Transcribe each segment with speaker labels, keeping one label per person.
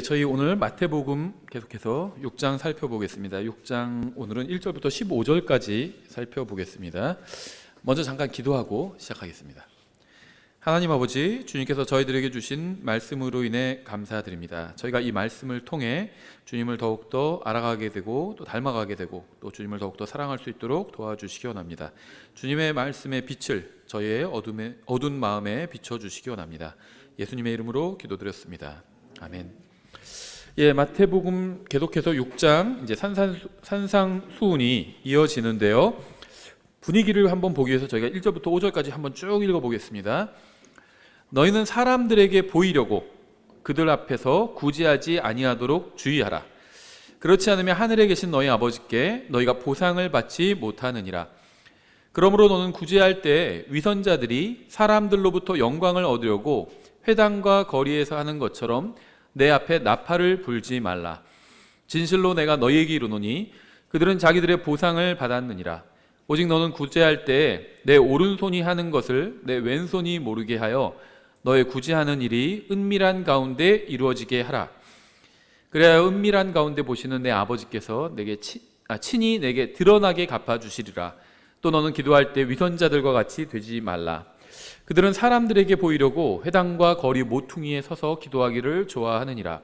Speaker 1: 저희 오늘 마태복음 계속해서 6장 살펴보겠습니다. 6장 오늘은 1절부터 15절까지 살펴보겠습니다. 먼저 잠깐 기도하고 시작하겠습니다. 하나님 아버지, 주님께서 저희들에게 주신 말씀으로 인해 감사드립니다. 저희가 이 말씀을 통해 주님을 더욱더 알아가게 되고 또 닮아가게 되고 또 주님을 더욱더 사랑할 수 있도록 도와주시기 원합니다. 주님의 말씀의 빛을 저희의 어두운 마음에 비춰주시기 원합니다. 예수님의 이름으로 기도드렸습니다. 아멘. 마태복음 계속해서 6장 이제 산상수훈이 이어지는데요. 분위기를 한번 보기 위해서 저희가 1절부터 5절까지 한번 쭉 읽어보겠습니다. 너희는 사람들에게 보이려고 그들 앞에서 구제하지 아니하도록 주의하라. 그렇지 않으면 하늘에 계신 너희 아버지께 너희가 보상을 받지 못하느니라. 그러므로 너는 구제할 때 위선자들이 사람들로부터 영광을 얻으려고 회당과 거리에서 하는 것처럼 내 앞에 나팔을 불지 말라. 진실로 내가 너희에게 이르노니 그들은 자기들의 보상을 받았느니라. 오직 너는 구제할 때 내 오른손이 하는 것을 내 왼손이 모르게 하여 너의 구제하는 일이 은밀한 가운데 이루어지게 하라. 그래야 은밀한 가운데 보시는 내 아버지께서 친히 내게 드러나게 갚아주시리라. 또 너는 기도할 때 위선자들과 같이 되지 말라. 그들은 사람들에게 보이려고 회당과 거리 모퉁이에 서서 기도하기를 좋아하느니라.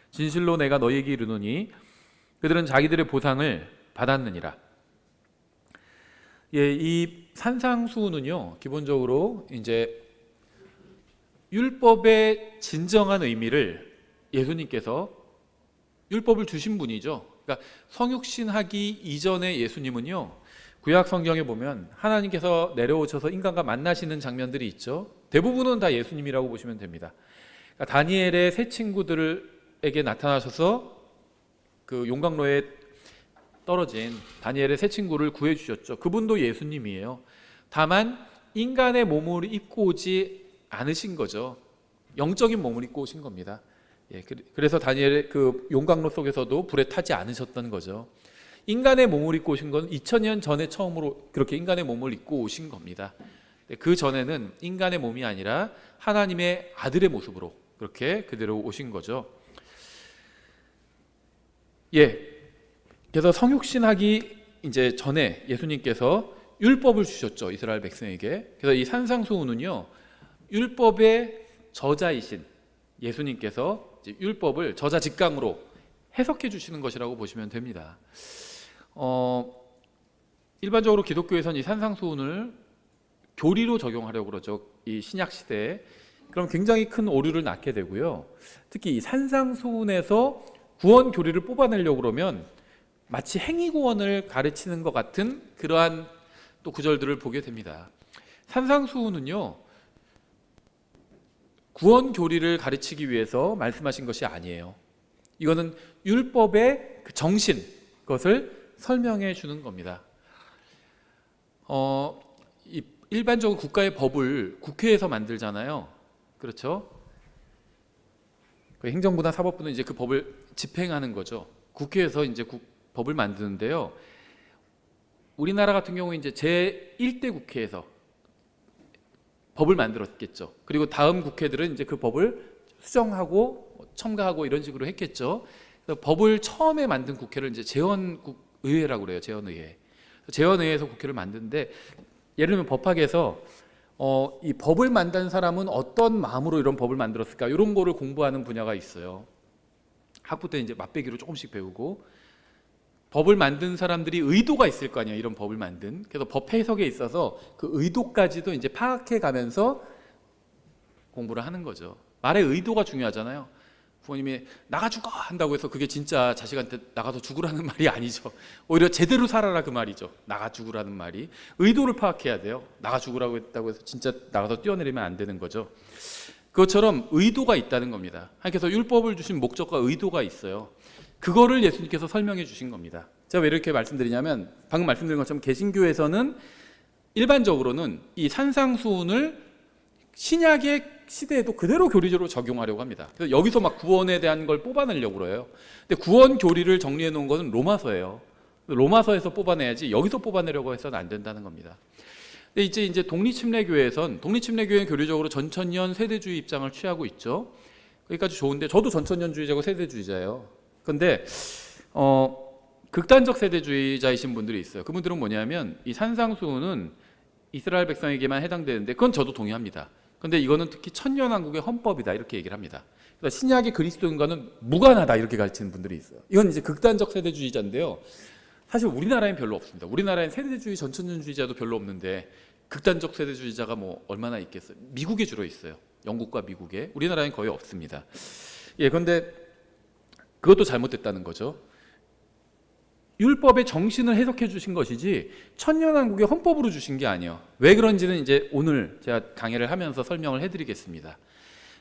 Speaker 1: 진실로 내가 너희에게 이르노니 그들은 자기들의 보상을 받았느니라. 이 산상수훈은요, 기본적으로 이제 율법의 진정한 의미를 예수님께서 율법을 주신 분이죠. 그러니까 성육신하기 이전에 예수님은요, 구약 성경에 보면 하나님께서 내려오셔서 인간과 만나시는 장면들이 있죠. 대부분은 다 예수님이라고 보시면 됩니다. 그러니까 다니엘의 세 친구들에게 나타나셔서 그 용광로에 떨어진 다니엘의 세 친구를 구해주셨죠. 그분도 예수님이에요. 다만 인간의 몸을 입고 오지 않으신 거죠. 영적인 몸을 입고 오신 겁니다. 그래서 다니엘의 그 용광로 속에서도 불에 타지 않으셨던 거죠. 인간의 몸을 입고 오신 건 2000년 전에 처음으로 그렇게 인간의 몸을 입고 오신 겁니다. 그 전에는 인간의 몸이 아니라 하나님의 아들의 모습으로 그렇게 그대로 오신 거죠. 그래서 성육신하기 이제 전에 예수님께서 율법을 주셨죠, 이스라엘 백성에게. 그래서 이 산상수훈은요, 율법의 저자이신 예수님께서 이제 율법을 저자 직강으로 해석해 주시는 것이라고 보시면 됩니다. 일반적으로 기독교에서는 이 산상수훈을 교리로 적용하려고 그러죠. 이 신약 시대에. 그럼 굉장히 큰 오류를 낳게 되고요. 특히 이 산상수훈에서 구원 교리를 뽑아내려고 그러면 마치 행위구원을 가르치는 것 같은 그러한 또 구절들을 보게 됩니다. 산상수훈은요, 구원 교리를 가르치기 위해서 말씀하신 것이 아니에요. 이거는 율법의 그 정신, 그것을 설명해 주는 겁니다. 일반적으로 국가의 법을 국회에서 만들잖아요. 그렇죠? 행정부나 사법부는 이제 그 법을 집행하는 거죠. 국회에서 이제 법을 만드는데요. 우리나라 같은 경우 이제 제1대 국회에서 법을 만들었겠죠. 그리고 다음 국회들은 이제 그 법을 수정하고 첨가하고 이런 식으로 했겠죠. 법을 처음에 만든 국회를 이제 재헌의회라고 그래요. 재헌의회. 재헌의회에서 국회를 만드는데, 예를 들면 법학에서 이 법을 만든 사람은 어떤 마음으로 이런 법을 만들었을까, 이런 거를 공부하는 분야가 있어요. 학부 때 이제 맛배기로 조금씩 배우고, 법을 만든 사람들이 의도가 있을 거 아니에요, 이런 법을 만든. 그래서 법 해석에 있어서 그 의도까지도 이제 파악해 가면서 공부를 하는 거죠. 말의 의도가 중요하잖아요. 부모님이 나가 죽어 한다고 해서 그게 진짜 자식한테 나가서 죽으라는 말이 아니죠. 오히려 제대로 살아라 그 말이죠. 나가 죽으라는 말이. 의도를 파악해야 돼요. 나가 죽으라고 했다고 해서 진짜 나가서 뛰어내리면 안 되는 거죠. 그것처럼 의도가 있다는 겁니다. 하나님께서 율법을 주신 목적과 의도가 있어요. 그거를 예수님께서 설명해 주신 겁니다. 제가 왜 이렇게 말씀드리냐면, 방금 말씀드린 것처럼 개신교에서는 일반적으로는 이 산상수훈을 신약의 시대에도 그대로 교리적으로 적용하려고 합니다. 그래서 여기서 막 구원에 대한 걸 뽑아내려고 그래요. 근데 구원 교리를 정리해 놓은 것은 로마서예요. 로마서에서 뽑아내야지 여기서 뽑아내려고 해서는 안 된다는 겁니다. 근데 이제 독립침례교회는 교리적으로 전천년 세대주의 입장을 취하고 있죠. 여기까지 좋은데 저도 전천년주의자고 세대주의자예요. 근데 극단적 세대주의자이신 분들이 있어요. 그분들은 뭐냐면 이 산상수훈은 이스라엘 백성에게만 해당되는데 그건 저도 동의합니다. 근데 이거는 특히 천년왕국의 헌법이다 이렇게 얘기를 합니다. 그러니까 신약의 그리스도인과는 무관하다 이렇게 가르치는 분들이 있어요. 이건 이제 극단적 세대주의자인데요. 사실 우리나라엔 별로 없습니다. 우리나라엔 세대주의 전천년주의자도 별로 없는데 극단적 세대주의자가 뭐 얼마나 있겠어요. 미국에 주로 있어요. 영국과 미국에. 우리나라엔 거의 없습니다. 예, 그런데 그것도 잘못됐다는 거죠. 율법의 정신을 해석해 주신 것이지 천년왕국의 헌법으로 주신 게 아니에요. 왜 그런지는 이제 오늘 제가 강의를 하면서 설명을 해드리겠습니다.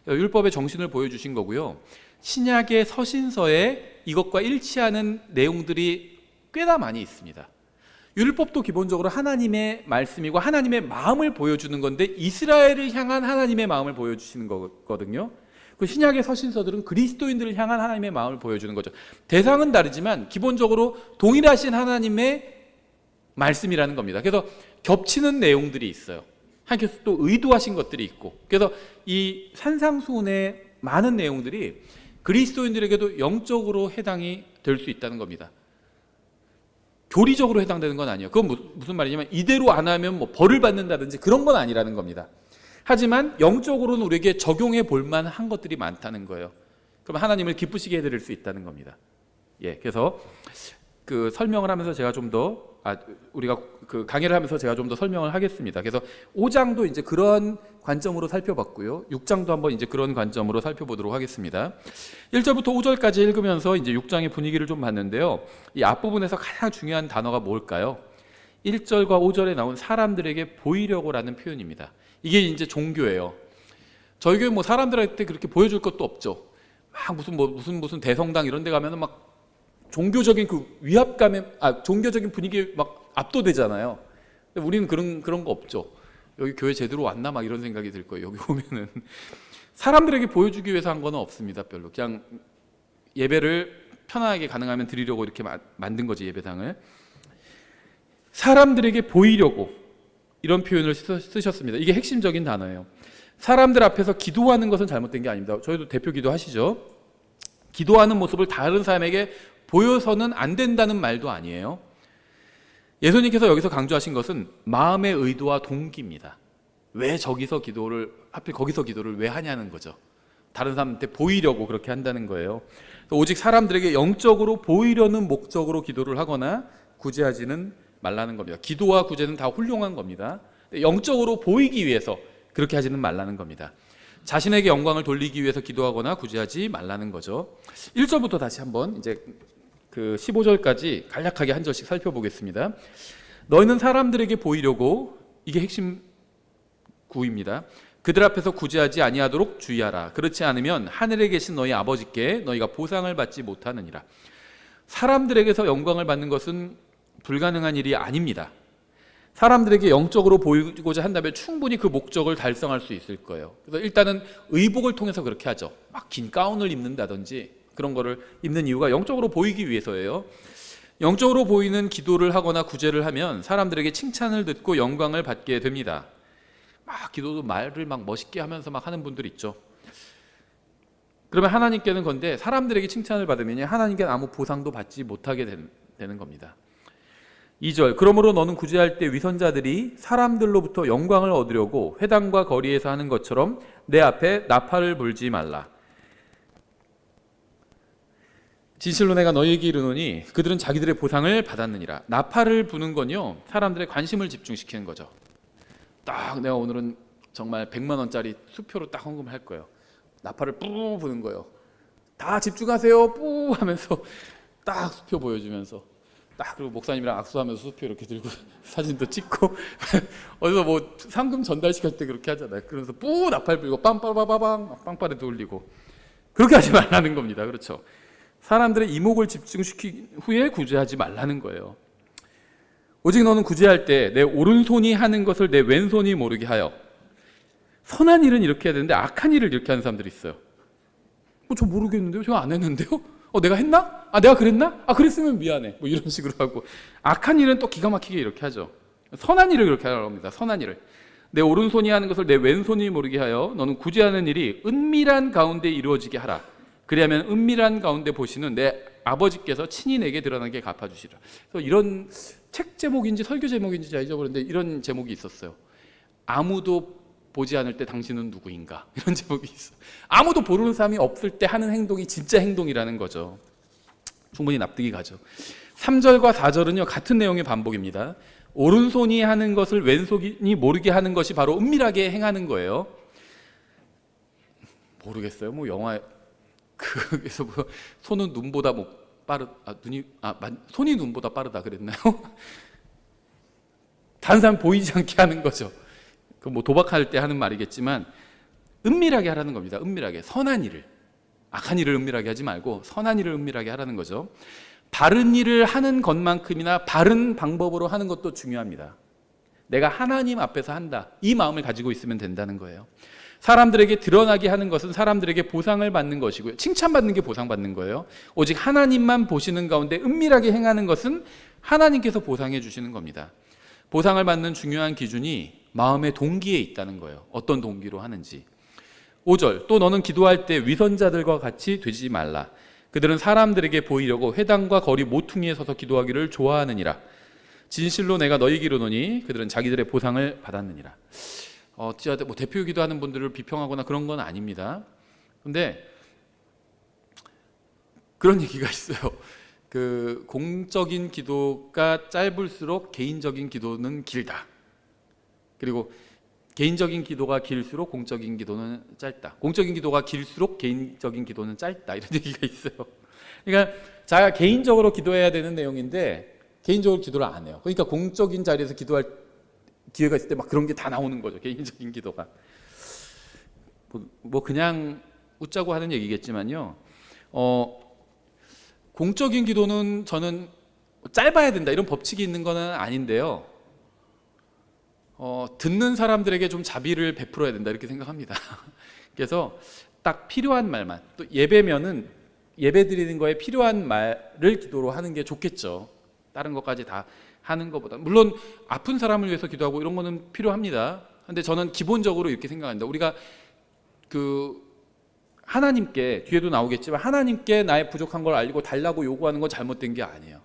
Speaker 1: 율법의 정신을 보여주신 거고요. 신약의 서신서에 이것과 일치하는 내용들이 꽤나 많이 있습니다. 율법도 기본적으로 하나님의 말씀이고 하나님의 마음을 보여주는 건데 이스라엘을 향한 하나님의 마음을 보여주시는 거거든요. 그 신약의 서신서들은 그리스도인들을 향한 하나님의 마음을 보여주는 거죠. 대상은 다르지만 기본적으로 동일하신 하나님의 말씀이라는 겁니다. 그래서 겹치는 내용들이 있어요. 하나님께서 또 의도하신 것들이 있고, 그래서 이 산상수훈의 많은 내용들이 그리스도인들에게도 영적으로 해당이 될 수 있다는 겁니다. 교리적으로 해당되는 건 아니에요. 그건 무슨 말이냐면 이대로 안 하면 뭐 벌을 받는다든지 그런 건 아니라는 겁니다. 하지만 영적으로는 우리에게 적용해 볼 만한 것들이 많다는 거예요. 그럼 하나님을 기쁘시게 해드릴 수 있다는 겁니다. 예, 그래서 그 설명을 하면서 제가 좀 더 우리가 그 강의를 하면서 제가 좀 더 설명을 하겠습니다. 그래서 5장도 이제 그런 관점으로 살펴봤고요. 6장도 한번 이제 그런 관점으로 살펴보도록 하겠습니다. 1절부터 5절까지 읽으면서 이제 6장의 분위기를 좀 봤는데요. 이 앞부분에서 가장 중요한 단어가 뭘까요? 1절과 5절에 나온 사람들에게 보이려고라는 표현입니다. 이게 이제 종교예요. 저희 교회 뭐 사람들한테 그렇게 보여줄 것도 없죠. 막 무슨 대성당 이런 데 가면은 막 종교적인 그 위압감에 종교적인 분위기에 막 압도되잖아요. 근데 우리는 그런 거 없죠. 여기 교회 제대로 왔나 막 이런 생각이 들 거예요. 여기 오면은 사람들에게 보여주기 위해서 한 거는 없습니다. 별로 그냥 예배를 편하게 가능하면 드리려고 이렇게 만든 거지, 예배당을. 사람들에게 보이려고 이런 표현을 쓰셨습니다. 이게 핵심적인 단어예요. 사람들 앞에서 기도하는 것은 잘못된 게 아닙니다. 저희도 대표 기도하시죠. 기도하는 모습을 다른 사람에게 보여서는 안 된다는 말도 아니에요. 예수님께서 여기서 강조하신 것은 마음의 의도와 동기입니다. 왜 하필 거기서 기도를 왜 하냐는 거죠. 다른 사람한테 보이려고 그렇게 한다는 거예요. 오직 사람들에게 영적으로 보이려는 목적으로 기도를 하거나 구제하지는 말라는 겁니다. 기도와 구제는 다 훌륭한 겁니다. 영적으로 보이기 위해서 그렇게 하지는 말라는 겁니다. 자신에게 영광을 돌리기 위해서 기도하거나 구제하지 말라는 거죠. 1절부터 다시 한번 이제 그 15절까지 간략하게 한 절씩 살펴보겠습니다. 너희는 사람들에게 보이려고, 이게 핵심 구입니다. 그들 앞에서 구제하지 아니하도록 주의하라. 그렇지 않으면 하늘에 계신 너희 아버지께 너희가 보상을 받지 못하느니라. 사람들에게서 영광을 받는 것은 불가능한 일이 아닙니다. 사람들에게 영적으로 보이고자 한다면 충분히 그 목적을 달성할 수 있을 거예요. 그래서 일단은 의복을 통해서 그렇게 하죠. 막 긴 가운을 입는다든지 그런 거를 입는 이유가 영적으로 보이기 위해서예요. 영적으로 보이는 기도를 하거나 구제를 하면 사람들에게 칭찬을 듣고 영광을 받게 됩니다. 막 기도도 말을 막 멋있게 하면서 막 하는 분들 있죠. 그러면 하나님께는 건데 사람들에게 칭찬을 받으면 하나님께는 아무 보상도 받지 못하게 되는 겁니다. 2절, 그러므로 너는 구제할 때 위선자들이 사람들로부터 영광을 얻으려고 회당과 거리에서 하는 것처럼 내 앞에 나팔을 불지 말라. 진실로 내가 너희에게 이르노니 그들은 자기들의 보상을 받았느니라. 나팔을 부는 건요, 사람들의 관심을 집중시키는 거죠. 딱 내가 오늘은 정말 100만 원짜리 수표로 딱 헌금할 거예요. 나팔을 뿌 부는 거예요. 다 집중하세요 뿌 하면서 딱 수표 보여주면서 딱, 그리고 목사님이랑 악수하면서 수표 이렇게 들고 사진도 찍고 어디서 뭐 상금 전달시킬 때 그렇게 하잖아요. 그러면서 뿌 나팔 불고 빵빠바바방 빵빠레도 울리고 그렇게 하지 말라는 겁니다. 그렇죠? 사람들의 이목을 집중시킨 후에 구제하지 말라는 거예요. 오직 너는 구제할 때 내 오른손이 하는 것을 내 왼손이 모르게 하여. 선한 일은 이렇게 해야 되는데 악한 일을 이렇게 하는 사람들이 있어요. 저 모르겠는데요? 제가 안 했는데요? 내가 했나? 내가 그랬나? 그랬으면 미안해. 뭐 이런 식으로 하고. 악한 일은 또 기가 막히게 이렇게 하죠. 선한 일을 그렇게 하라고 합니다. 선한 일을. 내 오른손이 하는 것을 내 왼손이 모르게 하여 너는 굳이 하는 일이 은밀한 가운데 이루어지게 하라. 그리하면 은밀한 가운데 보시는 내 아버지께서 친히 내게 드러나게 갚아주시리라. 그래서 이런 책 제목인지 설교 제목인지 잘 잊어버렸는데 이런 제목이 있었어요. 아무도 보지 않을 때 당신은 누구인가? 이런 제목이 있어요. 아무도 보는 사람이 없을 때 하는 행동이 진짜 행동이라는 거죠. 충분히 납득이 가죠. 3절과 4절은요 같은 내용의 반복입니다. 오른손이 하는 것을 왼손이 모르게 하는 것이 바로 은밀하게 행하는 거예요. 모르겠어요. 뭐 영화 그래서 뭐 손은 눈보다 뭐 손이 눈보다 빠르다 그랬나요? 다른 사람 보이지 않게 하는 거죠. 그 뭐 도박할 때 하는 말이겠지만 은밀하게 하라는 겁니다. 은밀하게 선한 일을, 악한 일을 은밀하게 하지 말고 선한 일을 은밀하게 하라는 거죠. 바른 일을 하는 것만큼이나 바른 방법으로 하는 것도 중요합니다. 내가 하나님 앞에서 한다, 이 마음을 가지고 있으면 된다는 거예요. 사람들에게 드러나게 하는 것은 사람들에게 보상을 받는 것이고요, 칭찬받는 게 보상받는 거예요. 오직 하나님만 보시는 가운데 은밀하게 행하는 것은 하나님께서 보상해 주시는 겁니다. 보상을 받는 중요한 기준이 마음의 동기에 있다는 거예요. 어떤 동기로 하는지. 5절, 또 너는 기도할 때 위선자들과 같이 되지 말라. 그들은 사람들에게 보이려고 회당과 거리 모퉁이에 서서 기도하기를 좋아하느니라. 진실로 내가 너희에게 이르노니 그들은 자기들의 보상을 받았느니라. 어찌하든 뭐 대표 기도하는 분들을 비평하거나 그런 건 아닙니다. 그런데 그런 얘기가 있어요. 그 공적인 기도가 짧을수록 개인적인 기도는 길다. 그리고 개인적인 기도가 길수록 공적인 기도는 짧다. 공적인 기도가 길수록 개인적인 기도는 짧다. 이런 얘기가 있어요. 그러니까 자기가 개인적으로 기도해야 되는 내용인데 개인적으로 기도를 안 해요. 그러니까 공적인 자리에서 기도할 기회가 있을 때 막 그런 게 다 나오는 거죠. 개인적인 기도가. 뭐 그냥 웃자고 하는 얘기겠지만요. 공적인 기도는 저는 짧아야 된다 이런 법칙이 있는 건 아닌데요. 듣는 사람들에게 좀 자비를 베풀어야 된다 이렇게 생각합니다. 그래서 딱 필요한 말만, 또 예배면은 예배 드리는 거에 필요한 말을 기도로 하는 게 좋겠죠. 다른 것까지 다 하는 것보다. 물론 아픈 사람을 위해서 기도하고 이런 거는 필요합니다. 근데 저는 기본적으로 이렇게 생각합니다. 우리가 그 하나님께, 뒤에도 나오겠지만 하나님께 나의 부족한 걸 알리고 달라고 요구하는 건 잘못된 게 아니에요.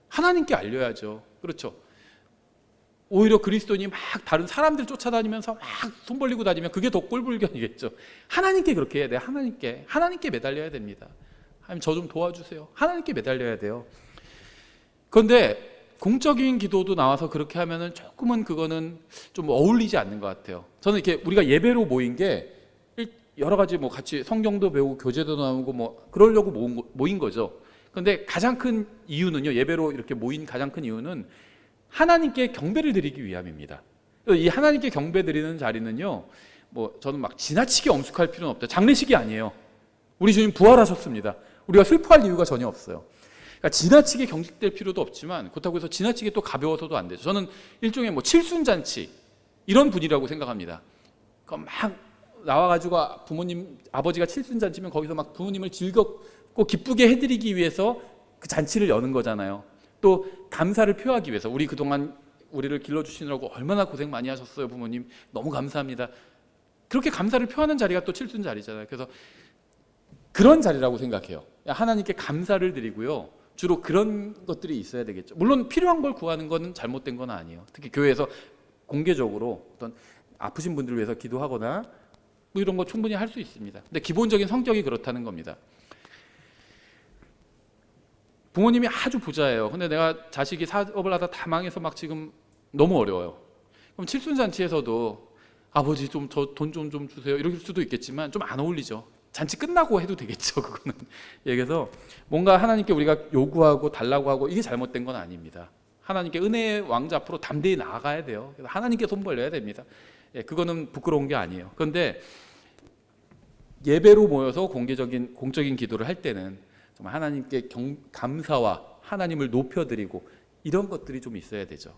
Speaker 1: 하나님께 알려야죠. 그렇죠. 오히려 그리스도인이 막 다른 사람들 쫓아다니면서 막 손 벌리고 다니면 그게 더 꼴불견이겠죠. 하나님께 그렇게 해야 돼요. 하나님께 매달려야 됩니다. 하나님 저 좀 도와주세요. 하나님께 매달려야 돼요. 그런데 공적인 기도도 나와서 그렇게 하면은 조금은 그거는 좀 어울리지 않는 것 같아요. 저는 이렇게 우리가 예배로 모인 게 여러 가지 뭐 같이 성경도 배우고 교제도 나누고 뭐 그러려고 모인 거죠. 그런데 가장 큰 이유는요, 예배로 이렇게 모인 가장 큰 이유는 하나님께 경배를 드리기 위함입니다. 이 하나님께 경배 드리는 자리는요, 뭐 저는 막 지나치게 엄숙할 필요는 없다. 장례식이 아니에요. 우리 주님 부활하셨습니다. 우리가 슬퍼할 이유가 전혀 없어요. 그러니까 지나치게 경직될 필요도 없지만 그렇다고 해서 지나치게 또 가벼워서도 안 되죠. 저는 일종의 뭐 칠순잔치 이런 분이라고 생각합니다. 막 나와가지고 부모님, 아버지가 칠순잔치면 거기서 막 부모님을 즐겁고 기쁘게 해드리기 위해서 그 잔치를 여는 거잖아요. 또 감사를 표하기 위해서, 우리 그동안 우리를 길러주시느라고 얼마나 고생 많이 하셨어요 부모님, 너무 감사합니다. 그렇게 감사를 표하는 자리가 또 칠순자리잖아요. 그래서 그런 자리라고 생각해요. 하나님께 감사를 드리고요, 주로 그런 것들이 있어야 되겠죠. 물론 필요한 걸 구하는 건 잘못된 건 아니에요. 특히 교회에서 공개적으로 어떤 아프신 분들을 위해서 기도하거나 뭐 이런 거 충분히 할 수 있습니다. 근데 기본적인 성격이 그렇다는 겁니다. 부모님이 아주 부자예요. 근데 내가 자식이 사업을 하다 다 망해서 막 지금 너무 어려워요. 그럼 칠순잔치에서도 아버지 좀 저 돈 좀 주세요 이럴 수도 있겠지만 좀 안 어울리죠. 잔치 끝나고 해도 되겠죠. 그거는. 그래서 뭔가 하나님께 우리가 요구하고 달라고 하고 이게 잘못된 건 아닙니다. 하나님께 은혜의 왕자 앞으로 담대히 나아가야 돼요. 그래서 하나님께 손 벌려야 됩니다. 그거는 부끄러운 게 아니에요. 그런데 예배로 모여서 공적인 기도를 할 때는 정말 하나님께 감사와 하나님을 높여드리고 이런 것들이 좀 있어야 되죠.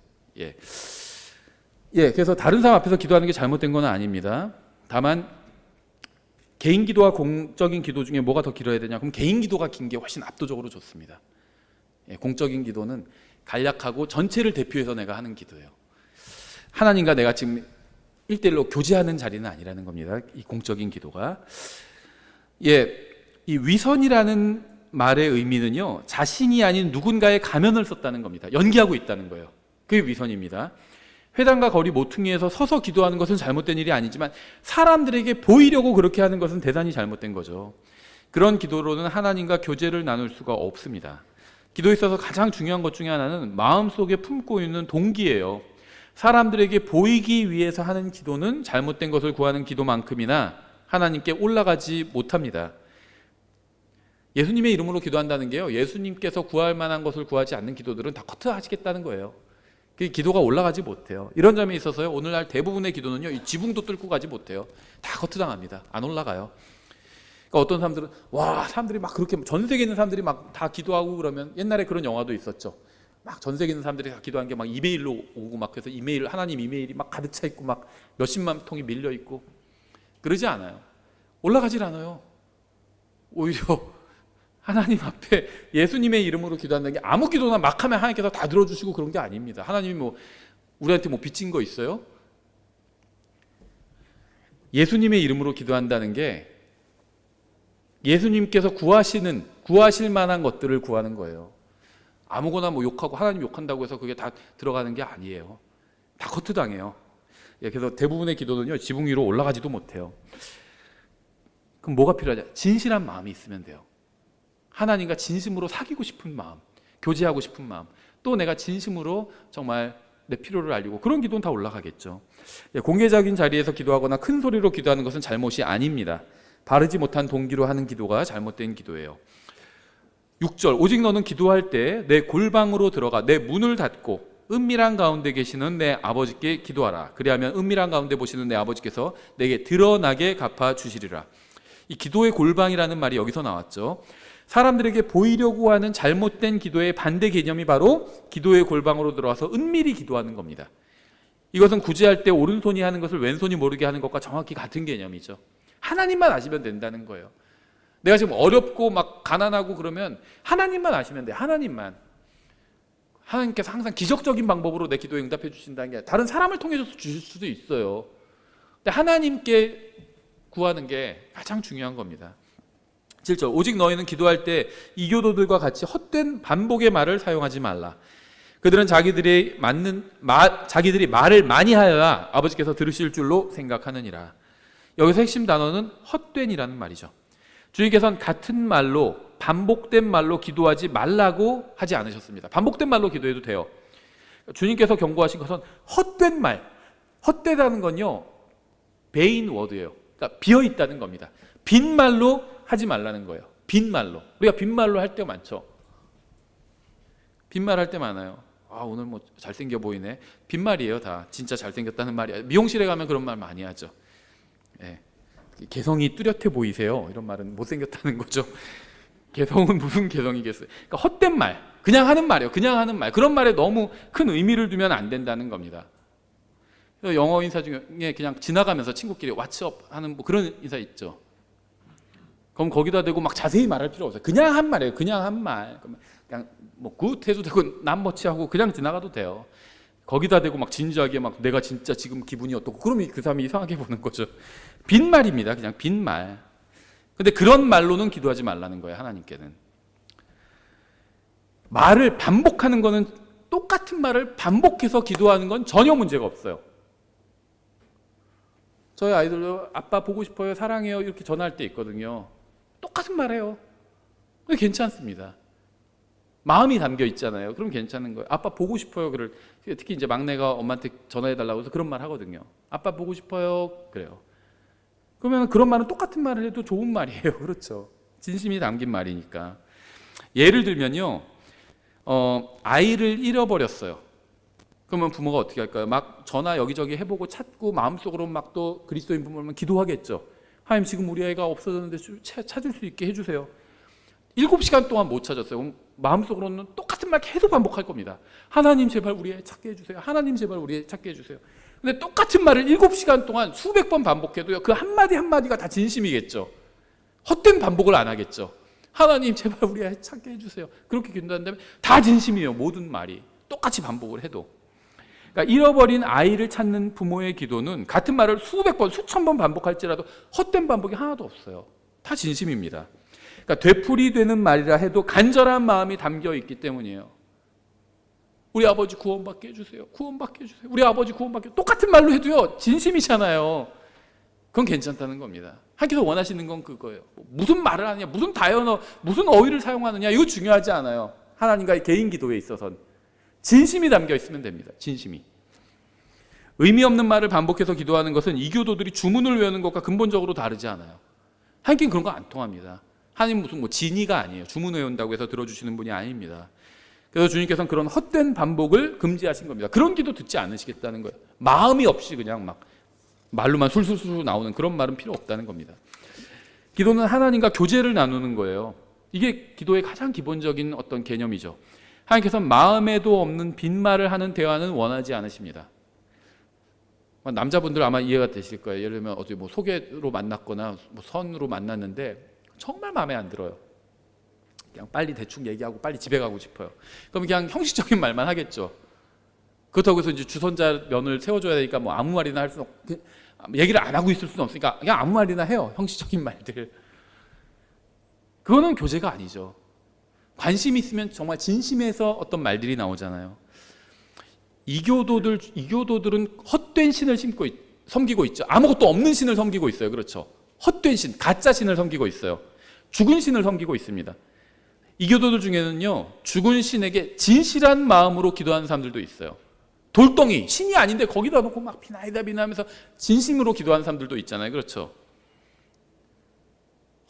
Speaker 1: 그래서 다른 사람 앞에서 기도하는 게 잘못된 건 아닙니다. 다만 개인 기도와 공적인 기도 중에 뭐가 더 길어야 되냐? 그럼 개인 기도가 긴 게 훨씬 압도적으로 좋습니다. 공적인 기도는 간략하고 전체를 대표해서 내가 하는 기도예요. 하나님과 내가 지금 1대1로 교제하는 자리는 아니라는 겁니다. 이 공적인 기도가. 예, 이 위선이라는 말의 의미는요, 자신이 아닌 누군가의 가면을 썼다는 겁니다. 연기하고 있다는 거예요. 그게 위선입니다. 회당과 거리 모퉁이에서 서서 기도하는 것은 잘못된 일이 아니지만 사람들에게 보이려고 그렇게 하는 것은 대단히 잘못된 거죠. 그런 기도로는 하나님과 교제를 나눌 수가 없습니다. 기도에 있어서 가장 중요한 것 중에 하나는 마음속에 품고 있는 동기예요. 사람들에게 보이기 위해서 하는 기도는 잘못된 것을 구하는 기도만큼이나 하나님께 올라가지 못합니다. 예수님의 이름으로 기도한다는 게요, 예수님께서 구할 만한 것을 구하지 않는 기도들은 다 커트하시겠다는 거예요. 그 기도가 올라가지 못해요. 이런 점에 있어서요, 오늘날 대부분의 기도는요, 이 지붕도 뚫고 가지 못해요. 다 커트당합니다. 안 올라가요. 그러니까 어떤 사람들은 사람들이 막 그렇게 전 세계에 있는 사람들이 막 다 기도하고 그러면, 옛날에 그런 영화도 있었죠. 막 전 세계에 있는 사람들이 다 기도한 게 막 이메일로 오고 막, 그래서 하나님 이메일이 막 가득 차 있고 막 몇십만 통이 밀려 있고, 그러지 않아요. 올라가질 않아요. 오히려 하나님 앞에 예수님의 이름으로 기도한다는 게 아무 기도나 막 하면 하나님께서 다 들어주시고 그런 게 아닙니다. 하나님이 뭐 우리한테 뭐 빚진 거 있어요? 예수님의 이름으로 기도한다는 게 예수님께서 구하실 만한 것들을 구하는 거예요. 아무거나 뭐 욕하고 하나님 욕한다고 해서 그게 다 들어가는 게 아니에요. 다 커트당해요. 그래서 대부분의 기도는요, 지붕 위로 올라가지도 못해요. 그럼 뭐가 필요하냐? 진실한 마음이 있으면 돼요. 하나님과 진심으로 사귀고 싶은 마음, 교제하고 싶은 마음, 또 내가 진심으로 정말 내 필요를 알리고, 그런 기도는 다 올라가겠죠. 공개적인 자리에서 기도하거나 큰 소리로 기도하는 것은 잘못이 아닙니다. 바르지 못한 동기로 하는 기도가 잘못된 기도예요. 6절, 오직 너는 기도할 때 내 골방으로 들어가 내 문을 닫고 은밀한 가운데 계시는 내 아버지께 기도하라. 그리하면 은밀한 가운데 보시는 내 아버지께서 내게 드러나게 갚아주시리라. 이 기도의 골방이라는 말이 여기서 나왔죠. 사람들에게 보이려고 하는 잘못된 기도의 반대 개념이 바로 기도의 골방으로 들어와서 은밀히 기도하는 겁니다. 이것은 구제할 때 오른손이 하는 것을 왼손이 모르게 하는 것과 정확히 같은 개념이죠. 하나님만 아시면 된다는 거예요. 내가 지금 어렵고 막 가난하고 그러면 하나님만 아시면 돼. 하나님께서 항상 기적적인 방법으로 내 기도에 응답해 주신다는 게, 다른 사람을 통해서 주실 수도 있어요. 근데 하나님께 구하는 게 가장 중요한 겁니다. 7절, 오직 너희는 기도할 때 이교도들과 같이 헛된 반복의 말을 사용하지 말라. 그들은 자기들이 말을 많이 하여야 아버지께서 들으실 줄로 생각하느니라. 여기서 핵심 단어는 헛된이라는 말이죠. 주님께서는 같은 말로, 반복된 말로 기도하지 말라고 하지 않으셨습니다. 반복된 말로 기도해도 돼요. 주님께서 경고하신 것은 헛된 말, 헛되다는 건요, 베인 워드예요. 그러니까 비어 있다는 겁니다. 빈말로 하지 말라는 거예요. 빈말로. 우리가 빈말로 할 때 많죠. 빈말 할 때 많아요. 오늘 뭐 잘생겨 보이네. 빈말이에요. 다 진짜 잘생겼다는 말이에요. 미용실에 가면 그런 말 많이 하죠. 개성이 뚜렷해 보이세요. 이런 말은 못생겼다는 거죠. 개성은 무슨 개성이겠어요. 그러니까 헛된 말, 그냥 하는 말이에요. 그냥 하는 말. 그런 말에 너무 큰 의미를 두면 안 된다는 겁니다. 영어 인사 중에 그냥 지나가면서 친구끼리 What's up 하는 뭐 그런 인사 있죠. 그럼 거기다 대고 막 자세히 말할 필요 없어요. 그냥 한 말이에요. 그냥 한 말. 그냥 뭐 굿 해도 되고 남머치 하고 그냥 지나가도 돼요. 거기다 대고 막 진지하게 막 내가 진짜 지금 기분이 어떻고, 그러면 그 사람이 이상하게 보는 거죠. 빈말입니다. 그냥 빈말. 근데 그런 말로는 기도하지 말라는 거예요. 하나님께는. 말을 반복하는 거는, 똑같은 말을 반복해서 기도하는 건 전혀 문제가 없어요. 저희 아이들도 아빠 보고 싶어요, 사랑해요 이렇게 전화할 때 있거든요. 똑같은 말 해요. 근데 괜찮습니다. 마음이 담겨 있잖아요. 그럼 괜찮은 거예요. 아빠 보고 싶어요. 특히 이제 막내가 엄마한테 전화해달라고 해서 그런 말 하거든요. 아빠 보고 싶어요. 그래요. 그러면 그런 말은 똑같은 말을 해도 좋은 말이에요. 그렇죠. 진심이 담긴 말이니까. 예를 들면요, 아이를 잃어버렸어요. 그러면 부모가 어떻게 할까요? 막 전화 여기저기 해보고 찾고 마음속으로 막 또 그리스도인 부모면 기도하겠죠. 하나님, 지금 우리 아이가 없어졌는데 찾을 수 있게 해주세요. 7시간 동안 못 찾았어요. 마음속으로는 똑같은 말 계속 반복할 겁니다. 하나님 제발 우리 애 찾게 해주세요. 하나님 제발 우리 애 찾게 해주세요. 근데 똑같은 말을 7시간 동안 수백 번 반복해도요, 그 한마디 한마디가 다 진심이겠죠. 헛된 반복을 안 하겠죠. 하나님 제발 우리 애 찾게 해주세요. 그렇게 기도한다면 다 진심이에요. 모든 말이 똑같이 반복을 해도. 그러니까 잃어버린 아이를 찾는 부모의 기도는 같은 말을 수백 번, 수천 번 반복할지라도 헛된 반복이 하나도 없어요. 다 진심입니다. 그러니까 되풀이되는 말이라 해도 간절한 마음이 담겨 있기 때문이에요. 우리 아버지 구원받게 해주세요. 구원받게 해주세요. 우리 아버지 구원받게. 똑같은 말로 해도요, 진심이잖아요. 그건 괜찮다는 겁니다. 하나님께서 원하시는 건 그거예요. 무슨 말을 하느냐, 무슨 다연어, 무슨 어휘를 사용하느냐, 이거 중요하지 않아요. 하나님과의 개인 기도에 있어서는 진심이 담겨 있으면 됩니다. 진심이. 의미 없는 말을 반복해서 기도하는 것은 이교도들이 주문을 외우는 것과 근본적으로 다르지 않아요. 하나님께는 그런 거 안 통합니다. 하나님 무슨 진의가 아니에요. 주문 외운다고 해서 들어주시는 분이 아닙니다. 그래서 주님께서는 그런 헛된 반복을 금지하신 겁니다. 그런 기도 듣지 않으시겠다는 거예요. 마음이 없이 그냥 막 말로만 술술술 나오는 그런 말은 필요 없다는 겁니다. 기도는 하나님과 교제를 나누는 거예요. 이게 기도의 가장 기본적인 어떤 개념이죠. 하나님께서는 마음에도 없는 빈말을 하는 대화는 원하지 않으십니다. 남자분들 아마 이해가 되실 거예요. 예를 들면 어디 뭐 소개로 만났거나 뭐 선으로 만났는데 정말 마음에 안 들어요. 그냥 빨리 대충 얘기하고 빨리 집에 가고 싶어요. 그럼 그냥 형식적인 말만 하겠죠. 그렇다고 해서 이제 주선자 면을 세워줘야 되니까 뭐 아무 말이나 할 수는 없고, 얘기를 안 하고 있을 수는 없으니까 그냥 아무 말이나 해요. 형식적인 말들. 그거는 교제가 아니죠. 관심이 있으면 정말 진심에서 어떤 말들이 나오잖아요. 이교도들은 헛된 신을 섬기고 있죠. 아무것도 없는 신을 섬기고 있어요. 그렇죠. 헛된 신, 가짜 신을 섬기고 있어요. 죽은 신을 섬기고 있습니다. 이교도들 중에는요, 죽은 신에게 진실한 마음으로 기도하는 사람들도 있어요. 돌덩이, 신이 아닌데 거기다 놓고 막 비나이다 비나하면서 진심으로 기도하는 사람들도 있잖아요. 그렇죠.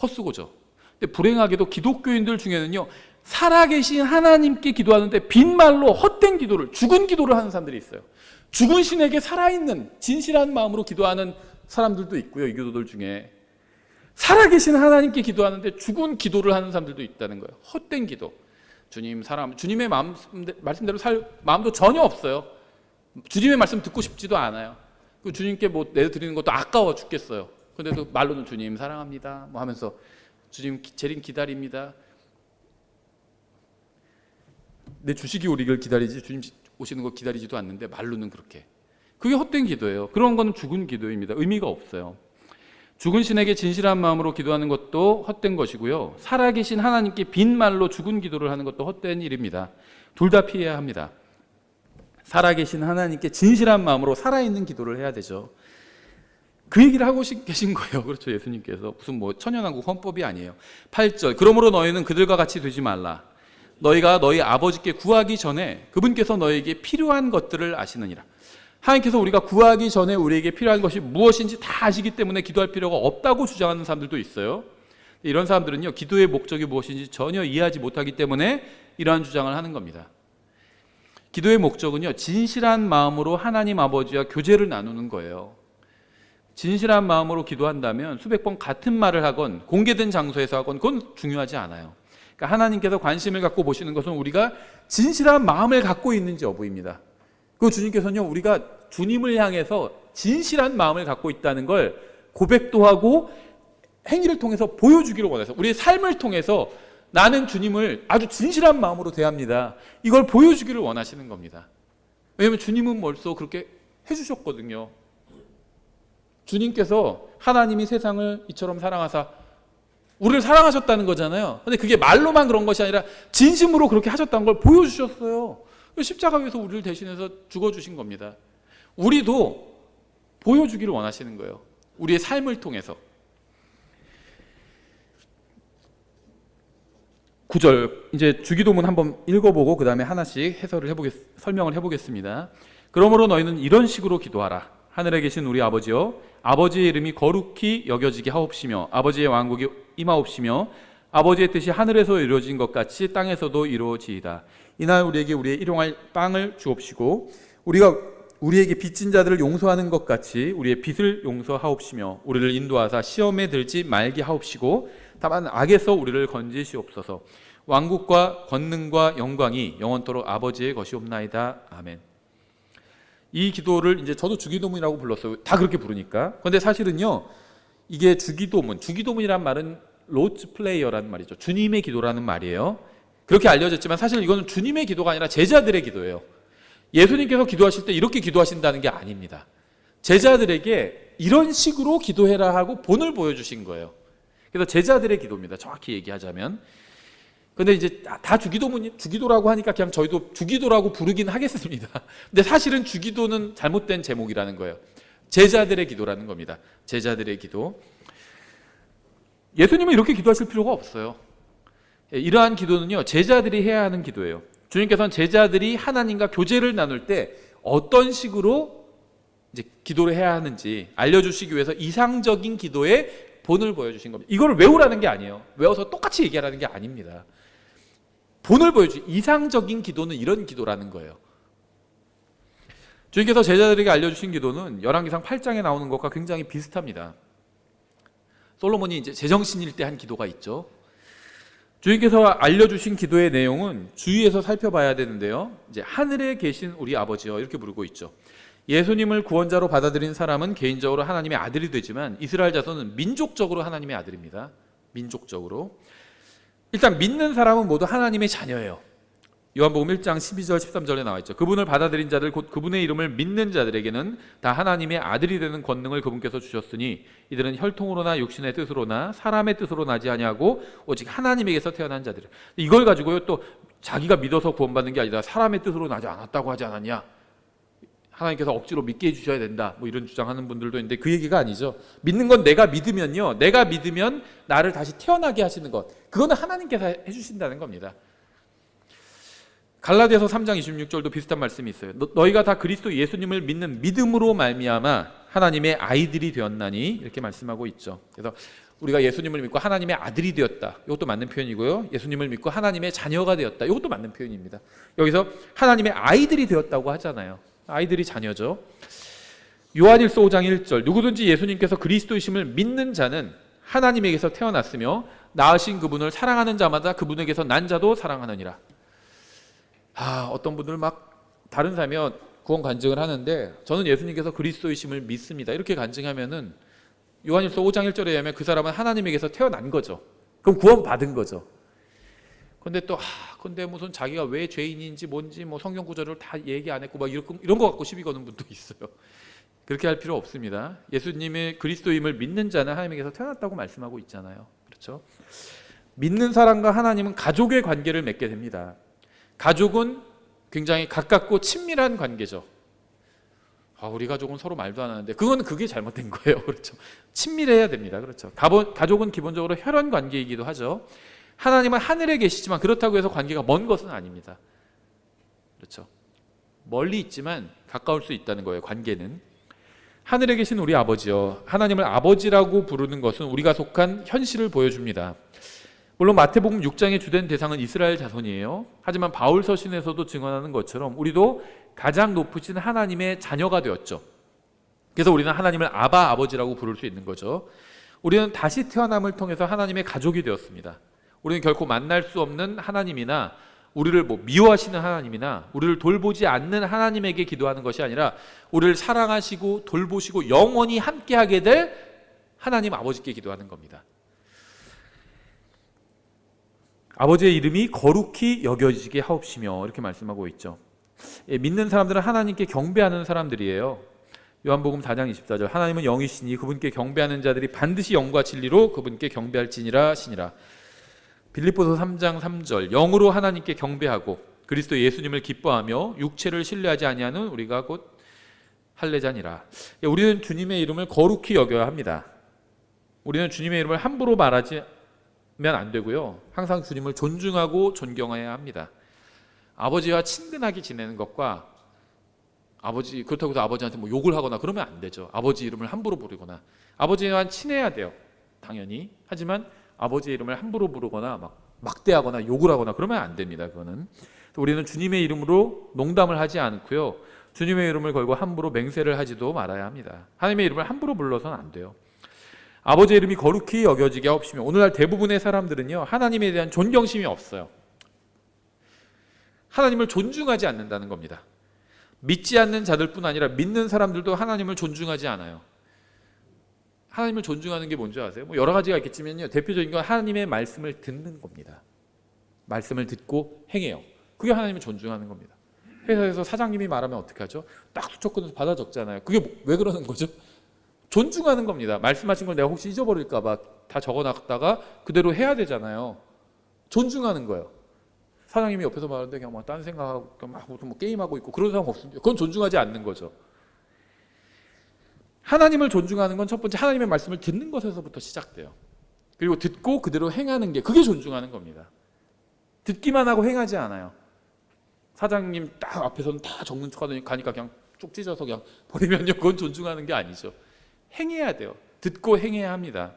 Speaker 1: 헛수고죠. 근데 불행하게도 기독교인들 중에는요, 살아계신 하나님께 기도하는데 빈말로 헛된 기도를, 죽은 기도를 하는 사람들이 있어요. 죽은 신에게 살아있는 진실한 마음으로 기도하는 사람들도 있고요. 이교도들 중에 살아계신 하나님께 기도하는데 죽은 기도를 하는 사람들도 있다는 거예요. 헛된 기도. 주님의 말씀대로 살 마음도 전혀 없어요. 주님의 말씀 듣고 싶지도 않아요. 주님께 뭐 내드리는 것도 아까워 죽겠어요. 그런데도 말로는 주님 사랑합니다 뭐 하면서 주님 재림 기다립니다. 내 주식이 오리길 기다리지 주님 오시는 거 기다리지도 않는데 말로는 그렇게. 그게 헛된 기도예요. 그런 거는 죽은 기도입니다. 의미가 없어요. 죽은 신에게 진실한 마음으로 기도하는 것도 헛된 것이고요. 살아계신 하나님께 빈말로 죽은 기도를 하는 것도 헛된 일입니다. 둘 다 피해야 합니다. 살아계신 하나님께 진실한 마음으로 살아있는 기도를 해야 되죠. 그 얘기를 하고 계신 거예요. 그렇죠. 예수님께서 무슨 뭐 천연한국 헌법이 아니에요. 8절 그러므로 너희는 그들과 같이 되지 말라. 너희가 너희 아버지께 구하기 전에 그분께서 너희에게 필요한 것들을 아시느니라. 하나님께서 우리가 구하기 전에 우리에게 필요한 것이 무엇인지 다 아시기 때문에 기도할 필요가 없다고 주장하는 사람들도 있어요. 이런 사람들은요, 기도의 목적이 무엇인지 전혀 이해하지 못하기 때문에 이러한 주장을 하는 겁니다. 기도의 목적은요, 진실한 마음으로 하나님 아버지와 교제를 나누는 거예요. 진실한 마음으로 기도한다면 수백 번 같은 말을 하건 공개된 장소에서 하건 그건 중요하지 않아요. 그러니까 하나님께서 관심을 갖고 보시는 것은 우리가 진실한 마음을 갖고 있는지 여부입니다. 그 주님께서는요, 우리가 주님을 향해서 진실한 마음을 갖고 있다는 걸 고백도 하고 행위를 통해서 보여주기를 원해서 우리의 삶을 통해서 나는 주님을 아주 진실한 마음으로 대합니다. 이걸 보여주기를 원하시는 겁니다. 왜냐하면 주님은 벌써 그렇게 해주셨거든요. 주님께서 하나님이 세상을 이처럼 사랑하사 우리를 사랑하셨다는 거잖아요. 근데 그게 말로만 그런 것이 아니라 진심으로 그렇게 하셨다는 걸 보여주셨어요. 십자가 위에서 우리를 대신해서 죽어주신 겁니다. 우리도 보여주기를 원하시는 거예요. 우리의 삶을 통해서. 9절 이제 주기도문 한번 읽어보고 그 다음에 하나씩 설명을 해보겠습니다. 그러므로 너희는 이런 식으로 기도하라. 하늘에 계신 우리 아버지여, 아버지의 이름이 거룩히 여겨지게 하옵시며 아버지의 왕국이 임하옵시며 아버지의 뜻이 하늘에서 이루어진 것 같이 땅에서도 이루어지이다. 이날 우리에게 우리의 일용할 빵을 주옵시고 우리가 우리에게 빚진 자들을 용서하는 것 같이 우리의 빚을 용서하옵시며 우리를 인도하사 시험에 들지 말게 하옵시고 다만 악에서 우리를 건지시옵소서. 왕국과 권능과 영광이 영원토록 아버지의 것이옵나이다. 아멘. 이 기도를 이제 저도 주기도문이라고 불렀어요. 다 그렇게 부르니까. 그런데 사실은요, 이게 주기도문이란 말은 로드 플레이어라는 말이죠. 주님의 기도라는 말이에요. 그렇게 알려졌지만 사실 이거는 주님의 기도가 아니라 제자들의 기도예요. 예수님께서 기도하실 때 이렇게 기도하신다는 게 아닙니다. 제자들에게 이런 식으로 기도해라 하고 본을 보여주신 거예요. 그래서 제자들의 기도입니다. 정확히 얘기하자면. 근데 이제 다 주기도라고 하니까 그냥 저희도 주기도라고 부르긴 하겠습니다. 근데 사실은 주기도는 잘못된 제목이라는 거예요. 제자들의 기도라는 겁니다. 제자들의 기도. 예수님은 이렇게 기도하실 필요가 없어요. 이러한 기도는요, 제자들이 해야 하는 기도예요. 주님께서는 제자들이 하나님과 교제를 나눌 때 어떤 식으로 이제 기도를 해야 하는지 알려주시기 위해서 이상적인 기도의 본을 보여주신 겁니다. 이걸 외우라는 게 아니에요. 외워서 똑같이 얘기하라는 게 아닙니다. 본을 이상적인 기도는 이런 기도라는 거예요. 주님께서 제자들에게 알려주신 기도는 열왕기상 8장에 나오는 것과 굉장히 비슷합니다. 솔로몬이 이제 제정신일 때 한 기도가 있죠. 주님께서 알려주신 기도의 내용은 주위에서 살펴봐야 되는데요. 이제 하늘에 계신 우리 아버지여 이렇게 부르고 있죠. 예수님을 구원자로 받아들인 사람은 개인적으로 하나님의 아들이 되지만 이스라엘 자손은 민족적으로 하나님의 아들입니다. 민족적으로. 일단 믿는 사람은 모두 하나님의 자녀예요. 요한복음 1장 12절 13절에 나와 있죠. 그분을 받아들인 자들 곧 그분의 이름을 믿는 자들에게는 다 하나님의 아들이 되는 권능을 그분께서 주셨으니 이들은 혈통으로나 육신의 뜻으로나 사람의 뜻으로 나지 아니하고 오직 하나님에게서 태어난 자들. 이걸 가지고요 또 자기가 믿어서 구원받는 게 아니라 사람의 뜻으로 나지 않았다고 하지 않았냐, 하나님께서 억지로 믿게 해주셔야 된다, 뭐 이런 주장하는 분들도 있는데 그 얘기가 아니죠. 믿는 건 내가 믿으면요, 내가 믿으면 나를 다시 태어나게 하시는 것, 그거는 하나님께서 해주신다는 겁니다. 갈라디아서 3장 26절도 비슷한 말씀이 있어요. 너희가 다 그리스도 예수님을 믿는 믿음으로 말미암아 하나님의 아이들이 되었나니, 이렇게 말씀하고 있죠. 그래서 우리가 예수님을 믿고 하나님의 아들이 되었다, 이것도 맞는 표현이고요. 예수님을 믿고 하나님의 자녀가 되었다, 이것도 맞는 표현입니다. 여기서 하나님의 아이들이 되었다고 하잖아요. 아이들이 자녀죠. 요한일서 5장 1절 누구든지 예수님께서 그리스도이심을 믿는 자는 하나님에게서 태어났으며 낳으신 그분을 사랑하는 자마다 그분에게서 난 자도 사랑하느니라. 어떤 분들 막 다른 사람이 구원 간증을 하는데 저는 예수님께서 그리스도이심을 믿습니다, 이렇게 간증하면은 요한일서 5장 1절에 의하면 그 사람은 하나님에게서 태어난 거죠. 그럼 구원 받은 거죠. 근데 또 근데 무슨 자기가 왜 죄인인지 뭔지 뭐 성경 구절을 다 얘기 안 했고 막 이런 거 갖고 시비 거는 분도 있어요. 그렇게 할 필요 없습니다. 예수님의 그리스도임을 믿는 자는 하나님에게서 태어났다고 말씀하고 있잖아요. 그렇죠? 믿는 사람과 하나님은 가족의 관계를 맺게 됩니다. 가족은 굉장히 가깝고 친밀한 관계죠. 우리 가족은 서로 말도 안 하는데 그게 잘못된 거예요. 그렇죠? 친밀해야 됩니다. 그렇죠? 가족은 기본적으로 혈연 관계이기도 하죠. 하나님은 하늘에 계시지만 그렇다고 해서 관계가 먼 것은 아닙니다. 그렇죠? 멀리 있지만 가까울 수 있다는 거예요. 관계는. 하늘에 계신 우리 아버지요, 하나님을 아버지라고 부르는 것은 우리가 속한 현실을 보여줍니다. 물론 마태복음 6장의 주된 대상은 이스라엘 자손이에요. 하지만 바울 서신에서도 증언하는 것처럼 우리도 가장 높으신 하나님의 자녀가 되었죠. 그래서 우리는 하나님을 아버지라고 부를 수 있는 거죠. 우리는 다시 태어남을 통해서 하나님의 가족이 되었습니다. 우리는 결코 만날 수 없는 하나님이나 우리를 미워하시는 하나님이나 우리를 돌보지 않는 하나님에게 기도하는 것이 아니라 우리를 사랑하시고 돌보시고 영원히 함께하게 될 하나님 아버지께 기도하는 겁니다. 아버지의 이름이 거룩히 여겨지게 하옵시며, 이렇게 말씀하고 있죠. 믿는 사람들은 하나님께 경배하는 사람들이에요. 요한복음 4장 24절 하나님은 영이시니 그분께 경배하는 자들이 반드시 영과 진리로 그분께 경배할지니라 하시니라. 빌립보서 3장 3절 영으로 하나님께 경배하고 그리스도 예수님을 기뻐하며 육체를 신뢰하지 아니하는 우리가 곧 할례자니라. 우리는 주님의 이름을 거룩히 여겨야 합니다. 우리는 주님의 이름을 함부로 말하면 안 되고요, 항상 주님을 존중하고 존경해야 합니다. 아버지와 친근하게 지내는 것과 그렇다고 해서 아버지한테 욕을 하거나 그러면 안 되죠. 아버지 이름을 함부로 부르거나. 아버지와 친해야 돼요, 당연히. 하지만 아버지의 이름을 함부로 부르거나 막대하거나 욕을 하거나 그러면 안 됩니다. 그거는. 우리는 주님의 이름으로 농담을 하지 않고요, 주님의 이름을 걸고 함부로 맹세를 하지도 말아야 합니다. 하나님의 이름을 함부로 불러서는 안 돼요. 아버지의 이름이 거룩히 여겨지게 하옵시며. 오늘날 대부분의 사람들은요, 하나님에 대한 존경심이 없어요. 하나님을 존중하지 않는다는 겁니다. 믿지 않는 자들뿐 아니라 믿는 사람들도 하나님을 존중하지 않아요. 하나님을 존중하는 게 뭔지 아세요? 여러 가지가 있겠지만요, 대표적인 건 하나님의 말씀을 듣는 겁니다. 말씀을 듣고 행해요. 그게 하나님을 존중하는 겁니다. 회사에서 사장님이 말하면 어떻게 하죠? 딱 수첩 끊어서 받아 적잖아요. 그게 왜 그러는 거죠? 존중하는 겁니다. 말씀하신 걸 내가 혹시 잊어버릴까 봐 다 적어놨다가 그대로 해야 되잖아요. 존중하는 거예요. 사장님이 옆에서 말하는데 그냥 막 딴 생각하고 막 뭐 게임하고 있고 그런 사람 없습니다. 그건 존중하지 않는 거죠. 하나님을 존중하는 건 첫 번째 하나님의 말씀을 듣는 것에서부터 시작돼요. 그리고 듣고 그대로 행하는 게 그게 존중하는 겁니다. 듣기만 하고 행하지 않아요. 사장님 딱 앞에서는 다 적는 척하더니 가니까 그냥 쭉 찢어서 그냥 버리면요, 그건 존중하는 게 아니죠. 행해야 돼요. 듣고 행해야 합니다.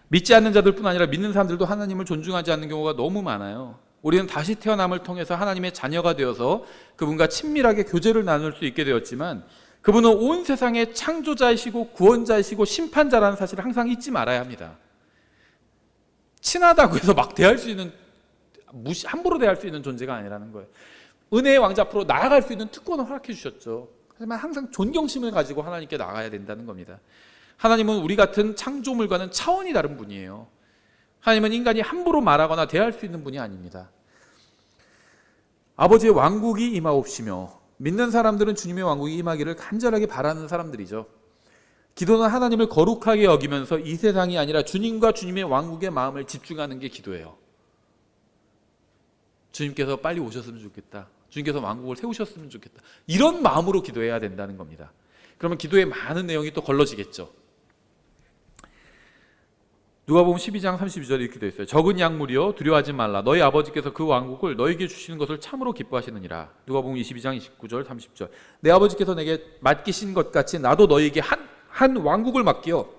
Speaker 1: 믿지 않는 자들뿐 아니라 믿는 사람들도 하나님을 존중하지 않는 경우가 너무 많아요. 우리는 다시 태어남을 통해서 하나님의 자녀가 되어서 그분과 친밀하게 교제를 나눌 수 있게 되었지만 그분은 온 세상의 창조자이시고 구원자이시고 심판자라는 사실을 항상 잊지 말아야 합니다. 친하다고 해서 막 대할 수 있는, 함부로 대할 수 있는 존재가 아니라는 거예요. 은혜의 왕자 앞으로 나아갈 수 있는 특권을 허락해 주셨죠. 하지만 항상 존경심을 가지고 하나님께 나가야 된다는 겁니다. 하나님은 우리 같은 창조물과는 차원이 다른 분이에요. 하나님은 인간이 함부로 말하거나 대할 수 있는 분이 아닙니다. 아버지의 왕국이 임하옵시며, 믿는 사람들은 주님의 왕국이 임하기를 간절하게 바라는 사람들이죠. 기도는 하나님을 거룩하게 여기면서 이 세상이 아니라 주님과 주님의 왕국의 마음을 집중하는 게 기도예요. 주님께서 빨리 오셨으면 좋겠다. 주님께서 왕국을 세우셨으면 좋겠다. 이런 마음으로 기도해야 된다는 겁니다. 그러면 기도에 많은 내용이 또 걸러지겠죠. 누가복음 12장 32절에 이렇게 되어 있어요. 적은 약물이여 두려워하지 말라. 너희 아버지께서 그 왕국을 너희에게 주시는 것을 참으로 기뻐하시느니라. 누가복음 22장 29절 30절. 내 아버지께서 내게 맡기신 것 같이 나도 너희에게 한 왕국을 맡기어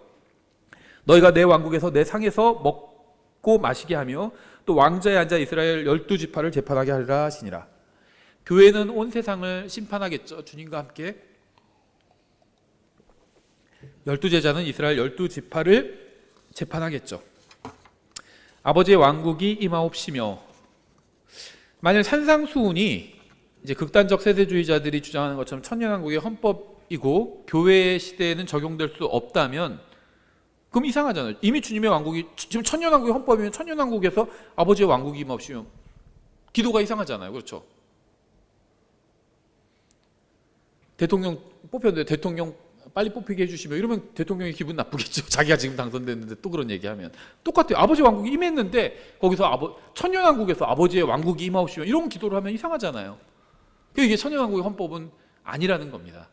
Speaker 1: 너희가 내 왕국에서 내 상에서 먹고 마시게 하며 또 왕좌에 앉아 이스라엘 12지파를 재판하게 하리라 하시니라. 교회는 온 세상을 심판하겠죠. 주님과 함께 12제자는 이스라엘 12지파를 재판하겠죠. 아버지의 왕국이 임하옵시며, 만일 산상수훈이 이제 극단적 세대주의자들이 주장하는 것처럼 천년왕국의 헌법이고 교회 시대에는 적용될 수 없다면 그럼 이상하잖아요. 이미 주님의 왕국이 지금 천년왕국의 헌법이면 천년왕국에서 아버지의 왕국이 임하옵시며 기도가 이상하잖아요. 그렇죠? 대통령 뽑혔는데 대통령 빨리 뽑히게 해주시면 이러면 대통령이 기분 나쁘겠죠. 자기가 지금 당선됐는데 또 그런 얘기하면 똑같아요. 아버지 왕국이 임했는데 거기서 천년왕국에서 아버지의 왕국이 임하옵시면 이런 기도를 하면 이상하잖아요. 이게 천년왕국의 헌법은 아니라는 겁니다.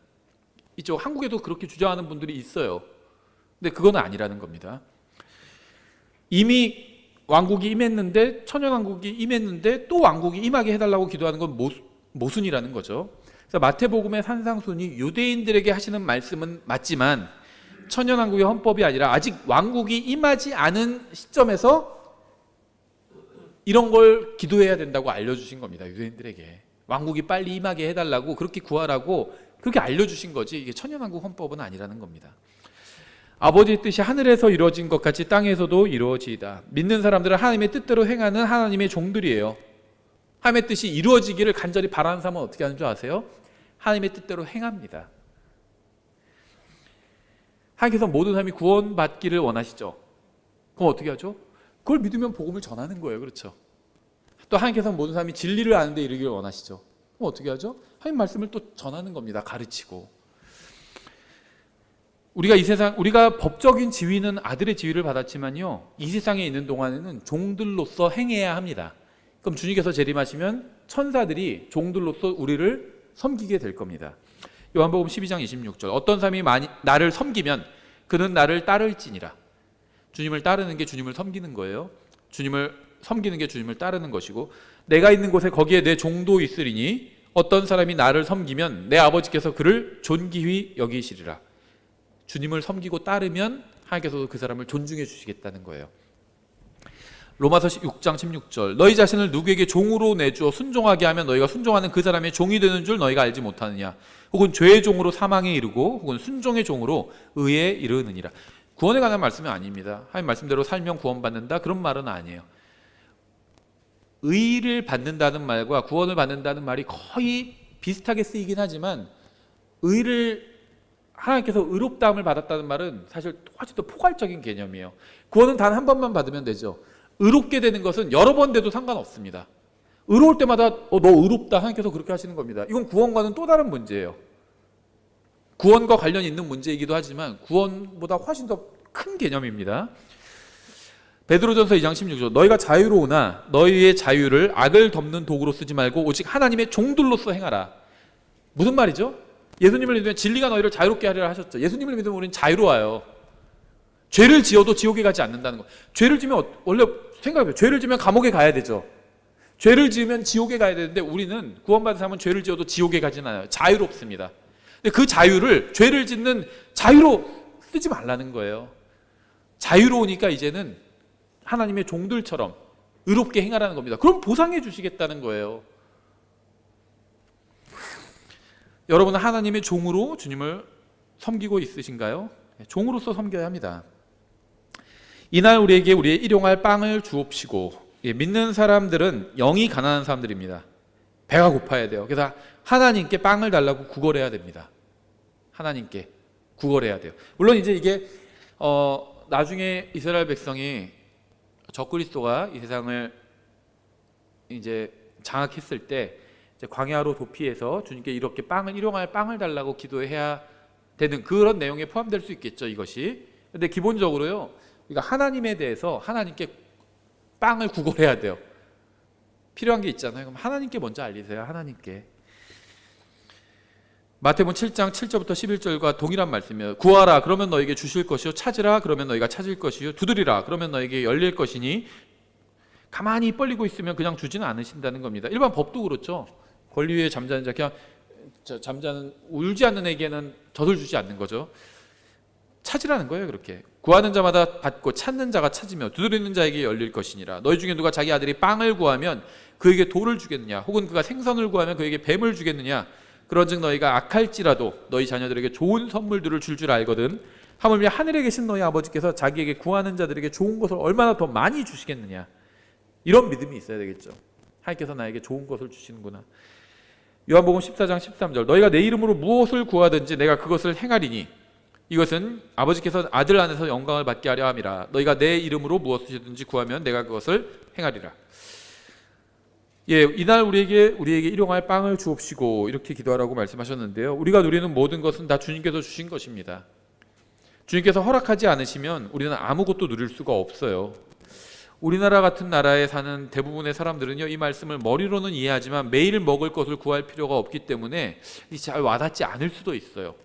Speaker 1: 이쪽 한국에도 그렇게 주장하는 분들이 있어요. 근데 그건 아니라는 겁니다. 이미 왕국이 임했는데 천년왕국이 임했는데 또 왕국이 임하게 해달라고 기도하는 건 모순이라는 거죠. 그래서 마태복음의 산상순이 유대인들에게 하시는 말씀은 맞지만 천년왕국의 헌법이 아니라 아직 왕국이 임하지 않은 시점에서 이런 걸 기도해야 된다고 알려주신 겁니다. 유대인들에게 왕국이 빨리 임하게 해달라고 그렇게 구하라고 그렇게 알려주신 거지 이게 천년왕국 헌법은 아니라는 겁니다. 아버지의 뜻이 하늘에서 이루어진 것 같이 땅에서도 이루어지이다. 믿는 사람들은 하나님의 뜻대로 행하는 하나님의 종들이에요. 하나님의 뜻이 이루어지기를 간절히 바라는 사람은 어떻게 하는 줄 아세요? 하나님의 뜻대로 행합니다. 하나님께서 모든 사람이 구원받기를 원하시죠. 그럼 어떻게 하죠? 그걸 믿으면 복음을 전하는 거예요. 그렇죠? 또 하나님께서 모든 사람이 진리를 아는 데 이르기를 원하시죠. 그럼 어떻게 하죠? 하나님 말씀을 또 전하는 겁니다. 가르치고. 우리가 법적인 지위는 아들의 지위를 받았지만요, 이 세상에 있는 동안에는 종들로서 행해야 합니다. 그럼 주님께서 재림하시면 천사들이 종들로서 우리를 섬기게 될 겁니다. 요한복음 12장 26절. 어떤 사람이 나를 섬기면 그는 나를 따를지니라. 주님을 따르는 게 주님을 섬기는 거예요. 주님을 섬기는 게 주님을 따르는 것이고, 내가 있는 곳에 거기에 내 종도 있으리니 어떤 사람이 나를 섬기면 내 아버지께서 그를 존귀히 여기시리라. 주님을 섬기고 따르면 하나님께서도 그 사람을 존중해 주시겠다는 거예요. 로마서 6장 16절. 너희 자신을 누구에게 종으로 내주어 순종하게 하면 너희가 순종하는 그 사람의 종이 되는 줄 너희가 알지 못하느냐. 혹은 죄의 종으로 사망에 이르고 혹은 순종의 종으로 의에 이르느니라. 구원에 관한 말씀은 아닙니다. 하나님 말씀대로 살면 구원받는다 그런 말은 아니에요. 의를 받는다는 말과 구원을 받는다는 말이 거의 비슷하게 쓰이긴 하지만, 의를 하나님께서 의롭다함을 받았다는 말은 사실 훨씬 더 포괄적인 개념이에요. 구원은 단 한 번만 받으면 되죠. 의롭게 되는 것은 여러 번 돼도 상관없습니다. 의로울 때마다 너 의롭다 하나님께서 그렇게 하시는 겁니다. 이건 구원과는 또 다른 문제예요. 구원과 관련이 있는 문제이기도 하지만 구원보다 훨씬 더 큰 개념입니다. 베드로전서 2장 16절 너희가 자유로우나 너희의 자유를 악을 덮는 도구로 쓰지 말고 오직 하나님의 종들로서 행하라. 무슨 말이죠? 예수님을 믿으면 진리가 너희를 자유롭게 하리라 하셨죠. 예수님을 믿으면 우리는 자유로워요. 죄를 지어도 지옥에 가지 않는다는 거. 죄를 지면 원래 생각해보세요. 죄를 지면 감옥에 가야 되죠. 죄를 지으면 지옥에 가야 되는데 우리는 구원받은 사람은 죄를 지어도 지옥에 가지는 않아요. 자유롭습니다. 근데 그 자유를 죄를 짓는 자유로 쓰지 말라는 거예요. 자유로우니까 이제는 하나님의 종들처럼 의롭게 행하라는 겁니다. 그럼 보상해 주시겠다는 거예요. 여러분은 하나님의 종으로 주님을 섬기고 있으신가요? 종으로서 섬겨야 합니다. 이날 우리에게 우리의 일용할 빵을 주옵시고, 믿는 사람들은 영이 가난한 사람들입니다. 배가 고파야 돼요. 그래서 하나님께 빵을 달라고 구걸해야 됩니다. 하나님께 구걸해야 돼요. 물론 이제 이게 나중에 이스라엘 백성이 적그리스도가 이 세상을 이제 장악했을 때 이제 광야로 도피해서 주님께 이렇게 일용할 빵을 달라고 기도해야 되는 그런 내용에 포함될 수 있겠죠, 이것이. 근데 기본적으로요, 우리가 하나님에 대해서 하나님께 빵을 구걸해야 돼요. 필요한 게 있잖아요. 그럼 하나님께 먼저 알리세요. 하나님께. 마태복음 7장 7절부터 11절과 동일한 말씀이에요. 구하라 그러면 너에게 주실 것이요, 찾으라 그러면 너희가 찾을 것이요, 두드리라 그러면 너에게 열릴 것이니 가만히 입 벌리고 있으면 그냥 주지는 않으신다는 겁니다. 일반 법도 그렇죠. 권리 위에 잠자는 자, 그냥 잠자는 울지 않는 애에게는 젖을 주지 않는 거죠. 찾으라는 거예요. 그렇게 구하는 자마다 받고 찾는 자가 찾으며 두드리는 자에게 열릴 것이니라. 너희 중에 누가 자기 아들이 빵을 구하면 그에게 돌을 주겠느냐, 혹은 그가 생선을 구하면 그에게 뱀을 주겠느냐. 그런즉 너희가 악할지라도 너희 자녀들에게 좋은 선물들을 줄 알거든. 하물며 하늘에 계신 너희 아버지께서 자기에게 구하는 자들에게 좋은 것을 얼마나 더 많이 주시겠느냐. 이런 믿음이 있어야 되겠죠. 하나님께서 나에게 좋은 것을 주시는구나. 요한복음 14장 13절 너희가 내 이름으로 무엇을 구하든지 내가 그것을 행하리니 이것은 아버지께서 아들 안에서 영광을 받게 하려 함이라. 너희가 내 이름으로 무엇이든지 구하면 내가 그것을 행하리라. 이날 우리에게 일용할 빵을 주옵시고 이렇게 기도하라고 말씀하셨는데요. 우리가 누리는 모든 것은 다 주님께서 주신 것입니다. 주님께서 허락하지 않으시면 우리는 아무것도 누릴 수가 없어요. 우리나라 같은 나라에 사는 대부분의 사람들은요, 이 말씀을 머리로는 이해하지만 매일 먹을 것을 구할 필요가 없기 때문에 잘 와닿지 않을 수도 있어요.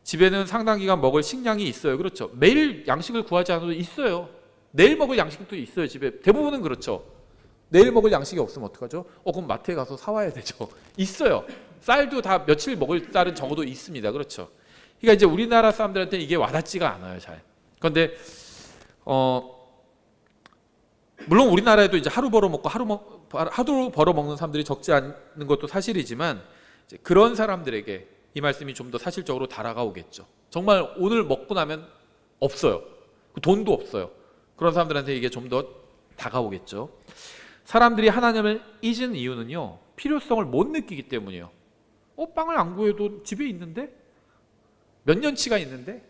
Speaker 1: 집에는 상당 기간 먹을 식량이 있어요. 그렇죠. 매일 양식을 구하지 않아도 있어요. 내일 먹을 양식도 있어요. 집에 대부분은 그렇죠. 내일 먹을 양식이 없으면 어떡하죠? 그럼 마트에 가서 사와야 되죠. 있어요. 쌀도 다 며칠 먹을 쌀은 적어도 있습니다. 그렇죠. 그러니까 이제 우리나라 사람들한테는 이게 와닿지가 않아요, 잘. 그런데 물론 우리나라에도 이제 하루 벌어 먹고 하루 벌어 먹는 사람들이 적지 않는 것도 사실이지만 이제 그런 사람들에게 이 말씀이 좀 더 사실적으로 다가오겠죠. 정말 오늘 먹고 나면 없어요. 돈도 없어요. 그런 사람들한테 이게 좀 더 다가오겠죠. 사람들이 하나님을 잊은 이유는요, 필요성을 못 느끼기 때문이에요. 빵을 안 구해도 집에 있는데? 몇 년치가 있는데?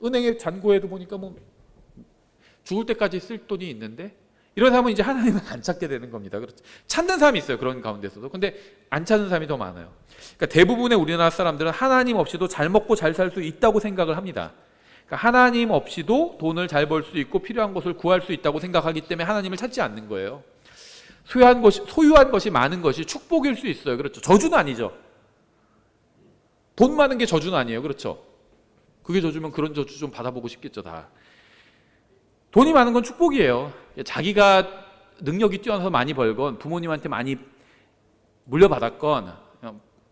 Speaker 1: 은행에 잔고해도 보니까 뭐 죽을 때까지 쓸 돈이 있는데? 이런 사람은 이제 하나님을 안 찾게 되는 겁니다. 그렇죠. 찾는 사람이 있어요. 그런 가운데서도. 근데 안 찾는 사람이 더 많아요. 그러니까 대부분의 우리나라 사람들은 하나님 없이도 잘 먹고 잘 살 수 있다고 생각을 합니다. 그러니까 하나님 없이도 돈을 잘 벌 수 있고 필요한 것을 구할 수 있다고 생각하기 때문에 하나님을 찾지 않는 거예요. 소유한 것이 많은 것이 축복일 수 있어요. 그렇죠. 저주는 아니죠. 돈 많은 게 저주는 아니에요. 그렇죠. 그게 저주면 그런 저주 좀 받아보고 싶겠죠, 다. 돈이 많은 건 축복이에요. 자기가 능력이 뛰어나서 많이 벌건 부모님한테 많이 물려받았건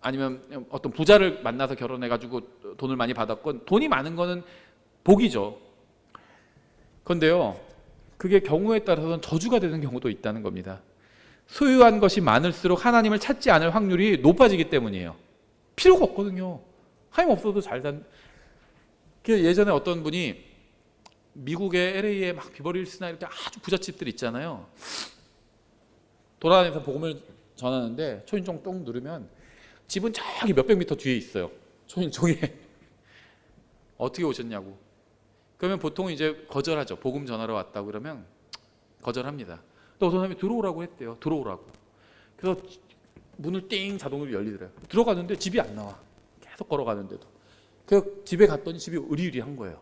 Speaker 1: 아니면 어떤 부자를 만나서 결혼해가지고 돈을 많이 받았건 돈이 많은 거는 복이죠. 그런데요, 그게 경우에 따라서는 저주가 되는 경우도 있다는 겁니다. 소유한 것이 많을수록 하나님을 찾지 않을 확률이 높아지기 때문이에요. 필요가 없거든요. 하나님 없어도 잘 산. 예전에 어떤 분이 미국의 LA에 막 비버리힐스나 이렇게 아주 부잣집들 있잖아요. 돌아다니면서 복음을 전하는데 초인종 똥 누르면 집은 저기 몇백 미터 뒤에 있어요. 초인종에. 어떻게 오셨냐고. 그러면 보통 이제 거절하죠. 복음 전하러 왔다고 그러면 거절합니다. 또 어떤 사람이 들어오라고 했대요. 들어오라고. 그래서 문을 띵 자동으로 열리더래요. 들어가는데 집이 안 나와. 계속 걸어가는데도. 그래서 집에 갔더니 집이 으리으리한 거예요.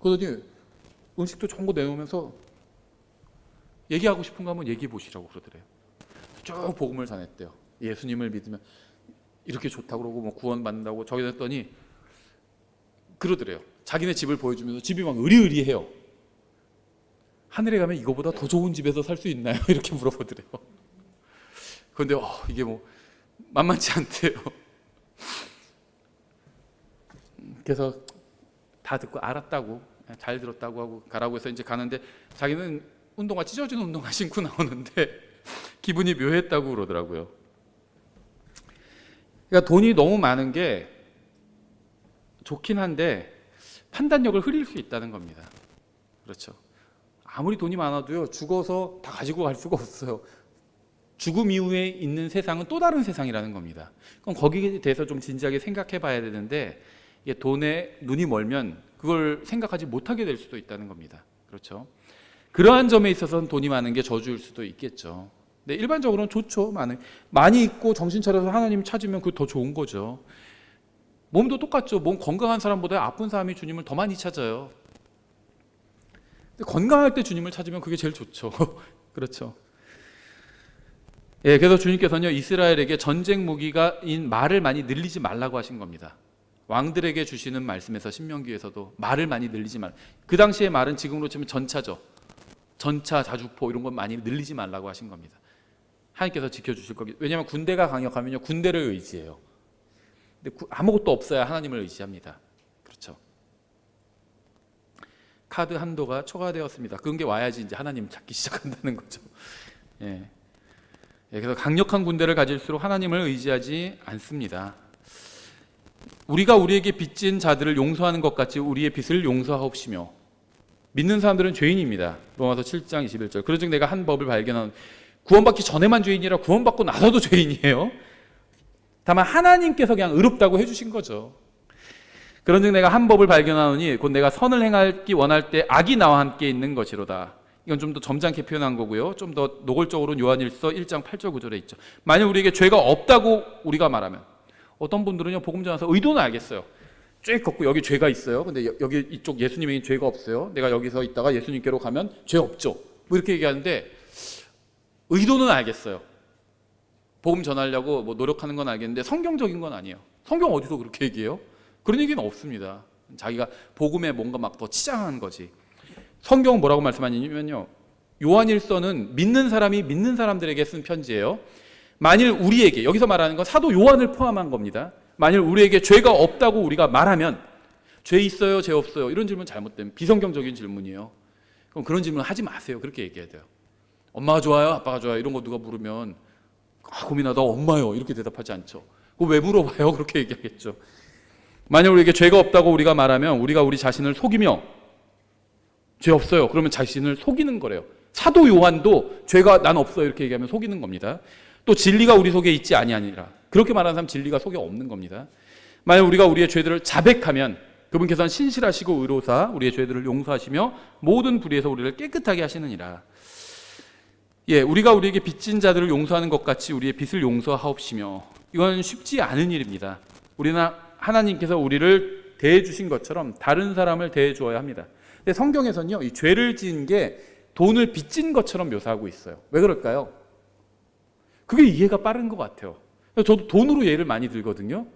Speaker 1: 그러더니 음식도 좋은 거 내놓으면서 얘기하고 싶은 거 한번 얘기해 보시라고 그러더래요. 쭉 복음을 전했대요. 예수님을 믿으면 이렇게 좋다고 그러고 뭐 구원 받는다고 저기 했더니 그러더래요. 자기네 집을 보여주면서 집이 막 으리으리해요. 하늘에 가면 이거보다 더 좋은 집에서 살 수 있나요? 이렇게 물어보더래요. 그런데 이게 뭐 만만치 않대요. 그래서 다 듣고 알았다고, 잘 들었다고 하고 가라고 해서 이제 가는데 자기는 운동화 찢어진 운동화 신고 나오는데 기분이 묘했다고 그러더라고요. 그러니까 돈이 너무 많은 게 좋긴 한데 판단력을 흐릴 수 있다는 겁니다. 그렇죠. 아무리 돈이 많아도요, 죽어서 다 가지고 갈 수가 없어요. 죽음 이후에 있는 세상은 또 다른 세상이라는 겁니다. 그럼 거기에 대해서 좀 진지하게 생각해 봐야 되는데 이게 돈에 눈이 멀면 그걸 생각하지 못하게 될 수도 있다는 겁니다. 그렇죠. 그러한 점에 있어서는 돈이 많은 게 저주일 수도 있겠죠. 근데 일반적으로는 좋죠. 많이 있고 정신 차려서 하나님 찾으면 그거 더 좋은 거죠. 몸도 똑같죠. 몸 건강한 사람보다 아픈 사람이 주님을 더 많이 찾아요. 근데 건강할 때 주님을 찾으면 그게 제일 좋죠. 그렇죠. 예, 그래서 주님께서는요, 이스라엘에게 전쟁 무기가인 말을 많이 늘리지 말라고 하신 겁니다. 왕들에게 주시는 말씀에서 신명기에서도 말을 많이 늘리지 말라. 그 당시의 말은 지금으로 치면 전차죠. 전차, 자주포 이런 건 많이 늘리지 말라고 하신 겁니다. 하나님께서 지켜주실 거기. 왜냐하면 군대가 강력하면요, 군대를 의지해요. 근데 아무것도 없어야 하나님을 의지합니다. 그렇죠. 카드 한도가 초과되었습니다. 그런 게 와야지 이제 하나님 찾기 시작한다는 거죠. 예. 그래서 강력한 군대를 가질수록 하나님을 의지하지 않습니다. 우리가 우리에게 빚진 자들을 용서하는 것 같이 우리의 빚을 용서하옵시며. 믿는 사람들은 죄인입니다. 로마서 7장 21절. 그런즉 내가 한 법을 발견한, 구원받기 전에만 죄인이라 구원받고 나서도 죄인이에요. 다만 하나님께서 그냥 의롭다고 해주신 거죠. 그런즉 내가 한 법을 발견하노니 곧 내가 선을 행하기 원할 때 악이 나와 함께 있는 것이로다. 이건 좀 더 점잖게 표현한 거고요. 좀 더 노골적으로는 요한일서 1장 8절 9절에 있죠. 만약 우리에게 죄가 없다고 우리가 말하면, 어떤 분들은요, 복음 전해서 의도는 알겠어요. 쭉 걷고 여기 죄가 있어요. 근데 여기 이쪽 예수님에게 죄가 없어요. 내가 여기서 있다가 예수님께로 가면 죄 없죠. 뭐 이렇게 얘기하는데 의도는 알겠어요. 복음 전하려고 뭐 노력하는 건 알겠는데 성경적인 건 아니에요. 성경 어디서 그렇게 얘기해요? 그런 얘기는 없습니다. 자기가 복음에 뭔가 막 더 치장한 거지. 성경은 뭐라고 말씀하냐면요, 요한일서는 믿는 사람이 믿는 사람들에게 쓴 편지예요. 만일 우리에게, 여기서 말하는 건 사도 요한을 포함한 겁니다. 만일 우리에게 죄가 없다고 우리가 말하면, 죄 있어요, 죄 없어요, 이런 질문 잘못된 비성경적인 질문이에요. 그럼 그런 질문 하지 마세요. 그렇게 얘기해야 돼요. 엄마가 좋아요, 아빠가 좋아요, 이런 거 누가 물으면 고민하다 엄마요 이렇게 대답하지 않죠. 그거 왜 물어봐요? 그렇게 얘기하겠죠. 만약 우리에게 죄가 없다고 우리가 말하면 우리가 우리 자신을 속이며, 죄 없어요 그러면 자신을 속이는 거래요. 사도 요한도 죄가 난 없어요 이렇게 얘기하면 속이는 겁니다. 또 진리가 우리 속에 있지 아니하니라, 그렇게 말하는 사람 진리가 속에 없는 겁니다. 만약 우리가 우리의 죄들을 자백하면 그분께서는 신실하시고 의로사 우리의 죄들을 용서하시며 모든 불의에서 우리를 깨끗하게 하시느니라. 예, 우리가 우리에게 빚진 자들을 용서하는 것 같이 우리의 빚을 용서하옵시며. 이건 쉽지 않은 일입니다. 우리는 하나님께서 우리를 대해 주신 것처럼 다른 사람을 대해 주어야 합니다. 근데 성경에서는요, 이 죄를 지은 게 돈을 빚진 것처럼 묘사하고 있어요. 왜 그럴까요? 그게 이해가 빠른 것 같아요. 저도 돈으로 예를 많이 들거든요.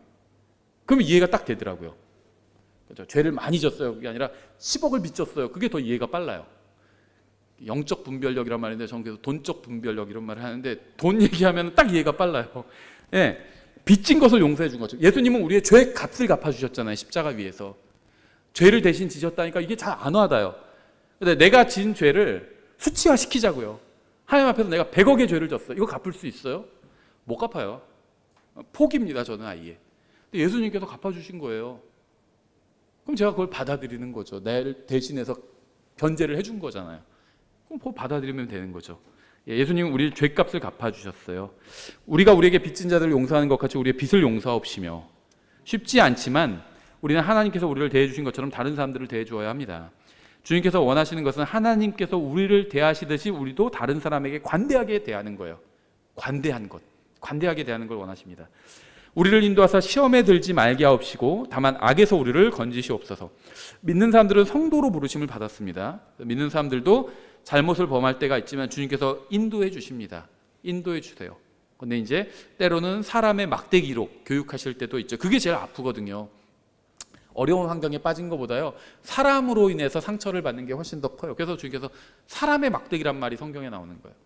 Speaker 1: 그럼 이해가 딱 되더라고요. 그렇죠? 죄를 많이 졌어요. 그게 아니라 10억을 빚졌어요. 그게 더 이해가 빨라요. 영적 분별력이란 말인데 저는 계속 돈적 분별력 이런 말을 하는데, 돈 얘기하면 딱 이해가 빨라요. 예, 빚진 것을 용서해 준 거죠. 예수님은 우리의 죄 값을 갚아주셨잖아요. 십자가 위에서. 죄를 대신 지셨다니까 이게 잘 안 와닿아요. 근데 내가 진 죄를 수치화시키자고요. 하나님 앞에서 내가 100억의 죄를 졌어. 이거 갚을 수 있어요? 못 갚아요. 포기입니다. 저는 아예. 근데 예수님께서 갚아주신 거예요. 그럼 제가 그걸 받아들이는 거죠. 나를 대신해서 변제를 해준 거잖아요. 그럼 그거 받아들이면 되는 거죠. 예수님은 우리 죄값을 갚아주셨어요. 우리가 우리에게 빚진 자들을 용서하는 것 같이 우리의 빚을 용서하옵시며. 쉽지 않지만 우리는 하나님께서 우리를 대해주신 것처럼 다른 사람들을 대해주어야 합니다. 주님께서 원하시는 것은 하나님께서 우리를 대하시듯이 우리도 다른 사람에게 관대하게 대하는 거예요. 관대한 것, 관대하게 대하는 걸 원하십니다. 우리를 인도하사 시험에 들지 말게 하옵시고 다만 악에서 우리를 건지시옵소서. 믿는 사람들은 성도로 부르심을 받았습니다. 믿는 사람들도 잘못을 범할 때가 있지만 주님께서 인도해 주십니다. 인도해 주세요. 근데 이제 때로는 사람의 막대기로 교육하실 때도 있죠. 그게 제일 아프거든요. 어려운 환경에 빠진 것보다요, 사람으로 인해서 상처를 받는 게 훨씬 더 커요. 그래서 주님께서 사람의 막대기란 말이 성경에 나오는 거예요.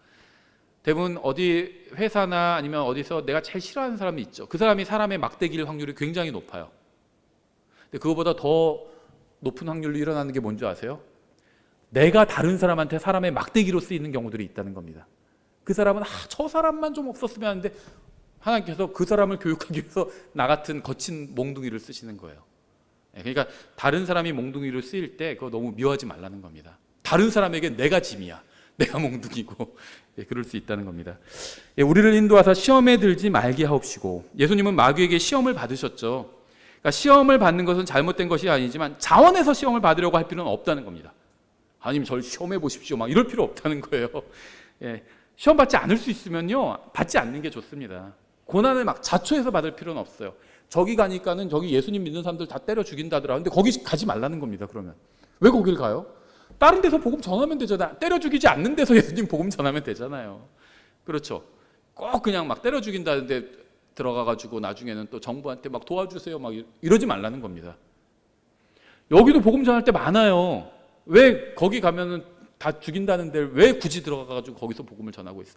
Speaker 1: 대부분 어디 회사나 아니면 어디서 내가 제일 싫어하는 사람이 있죠. 그 사람이 사람의 막대기일 확률이 굉장히 높아요. 근데 그거보다 더 높은 확률로 일어나는 게 뭔지 아세요? 내가 다른 사람한테 사람의 막대기로 쓰이는 경우들이 있다는 겁니다. 그 사람은 저 사람만 좀 없었으면 하는데 하나님께서 그 사람을 교육하기 위해서 나 같은 거친 몽둥이를 쓰시는 거예요. 그러니까 다른 사람이 몽둥이를 쓰일 때 그거 너무 미워하지 말라는 겁니다. 다른 사람에게 내가 짐이야. 내가 몽둥이고 그럴 수 있다는 겁니다. 우리를 인도하사 시험에 들지 말게 하옵시고, 예수님은 마귀에게 시험을 받으셨죠. 그러니까 시험을 받는 것은 잘못된 것이 아니지만 자원해서 시험을 받으려고 할 필요는 없다는 겁니다. 하나님 저를 시험해 보십시오 막 이럴 필요 없다는 거예요. 시험 받지 않을 수 있으면요, 받지 않는 게 좋습니다. 고난을 막 자초해서 받을 필요는 없어요. 저기 가니까는 저기 예수님 믿는 사람들 다 때려 죽인다더라. 근데 거기 가지 말라는 겁니다. 그러면 왜 거길 가요? 다른 데서 복음 전하면 되잖아. 때려 죽이지 않는 데서 예수님 복음 전하면 되잖아요. 그렇죠. 꼭 그냥 막 때려 죽인다는데 들어가가지고 나중에는 또 정부한테 막 도와주세요 막 이러지 말라는 겁니다. 여기도 복음 전할 때 많아요. 왜 거기 가면은 다 죽인다는데 왜 굳이 들어가가지고 거기서 복음을 전하고 있어?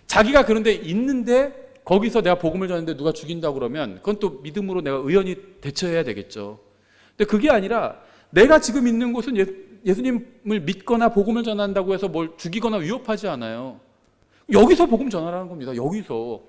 Speaker 1: 자기가 그런데 있는데 거기서 내가 복음을 전하는데 누가 죽인다고 그러면 그건 또 믿음으로 내가 의연히 대처해야 되겠죠. 근데 그게 아니라 내가 지금 있는 곳은 예수님을 믿거나 복음을 전한다고 해서 뭘 죽이거나 위협하지 않아요. 여기서 복음 전하라는 겁니다. 여기서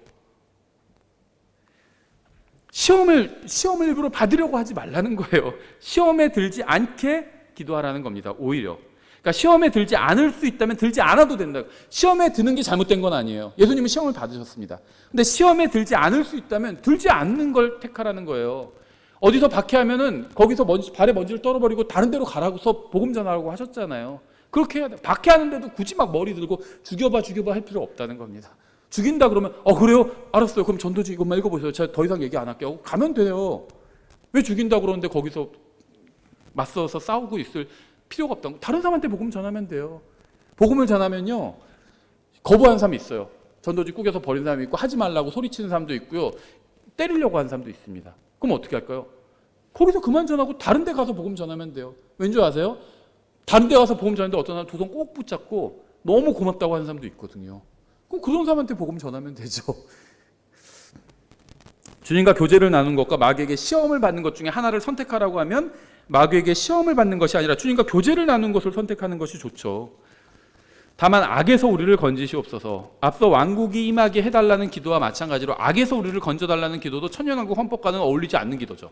Speaker 1: 시험을 일부러 받으려고 하지 말라는 거예요. 시험에 들지 않게 기도하라는 겁니다. 오히려 그러니까 시험에 들지 않을 수 있다면 들지 않아도 된다. 시험에 드는 게 잘못된 건 아니에요. 예수님은 시험을 받으셨습니다. 근데 시험에 들지 않을 수 있다면 들지 않는 걸 택하라는 거예요. 어디서 박해하면은 거기서 발에 먼지를 떨어버리고 다른 데로 가라고서 복음 전하라고 하셨잖아요. 그렇게 해야 돼. 박해하는데도 굳이 막 머리 들고 죽여봐 할 필요 없다는 겁니다. 죽인다 그러면 그래요? 알았어요. 그럼 전도지 이것만 읽어보세요. 제가 더 이상 얘기 안 할게요. 가면 돼요. 왜 죽인다 그러는데 거기서 맞서서 싸우고 있을 필요가 없다고. 다른 사람한테 복음 전하면 돼요. 복음을 전하면요, 거부하는 사람이 있어요. 전도지 꾸겨서 버리는 사람이 있고 하지 말라고 소리치는 사람도 있고요, 때리려고 하는 사람도 있습니다. 그럼 어떻게 할까요? 거기서 그만 전하고 다른 데 가서 복음 전하면 돼요. 왠지 아세요? 다른 데 가서 복음 전하는데 어떤 사람 두 손 꼭 붙잡고 너무 고맙다고 하는 사람도 있거든요. 그럼 그런 사람한테 복음 전하면 되죠. 주님과 교제를 나눈 것과 마귀에게 시험을 받는 것 중에 하나를 선택하라고 하면 마귀에게 시험을 받는 것이 아니라 주님과 교제를 나눈 것을 선택하는 것이 좋죠. 다만 악에서 우리를 건지시옵소서. 앞서 왕국이 임하게 해달라는 기도와 마찬가지로 악에서 우리를 건져달라는 기도도 천년왕국 헌법과는 어울리지 않는 기도죠.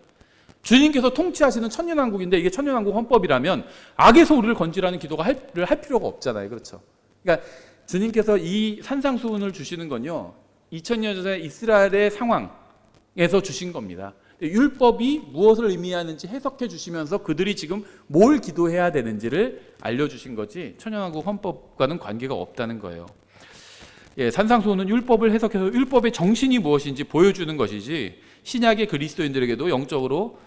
Speaker 1: 주님께서 통치하시는 천년왕국인데 이게 천년왕국 헌법이라면 악에서 우리를 건지라는 기도가 할 필요가 없잖아요. 그렇죠? 그러니까 주님께서 이 산상수훈을 주시는 건요, 2000년 전에 이스라엘의 상황에서 주신 겁니다. 율법이 무엇을 의미하는지 해석해 주시면서 그들이 지금 뭘 기도해야 되는지를 알려주신 거지 천년왕국 헌법과는 관계가 없다는 거예요. 산상수훈은 율법을 해석해서 율법의 정신이 무엇인지 보여주는 것이지 신약의 그리스도인들에게도 영적으로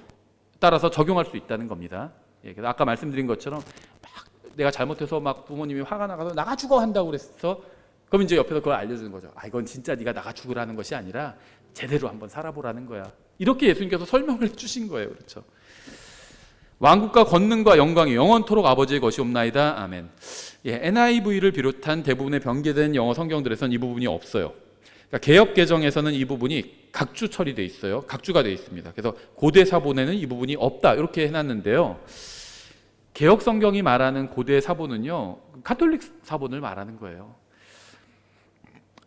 Speaker 1: 따라서 적용할 수 있다는 겁니다. 그래서 아까 말씀드린 것처럼 막 내가 잘못해서 막 부모님이 화가 나가서 나가 죽어 한다고 그랬어. 그럼 이제 옆에서 그걸 알려주는 거죠. 이건 진짜 네가 나가 죽으라는 것이 아니라 제대로 한번 살아보라는 거야. 이렇게 예수님께서 설명을 해주신 거예요. 그렇죠? 왕국과 권능과 영광이 영원토록 아버지의 것이옵나이다. 아멘. NIV를 비롯한 대부분의 변개된 영어 성경들에서는 이 부분이 없어요. 그러니까 개역 개정에서는 이 부분이 각주 처리되어 있어요. 각주가 되어 있습니다. 그래서 고대 사본에는 이 부분이 없다 이렇게 해놨는데요. 개역 성경이 말하는 고대 사본은요, 카톨릭 사본을 말하는 거예요.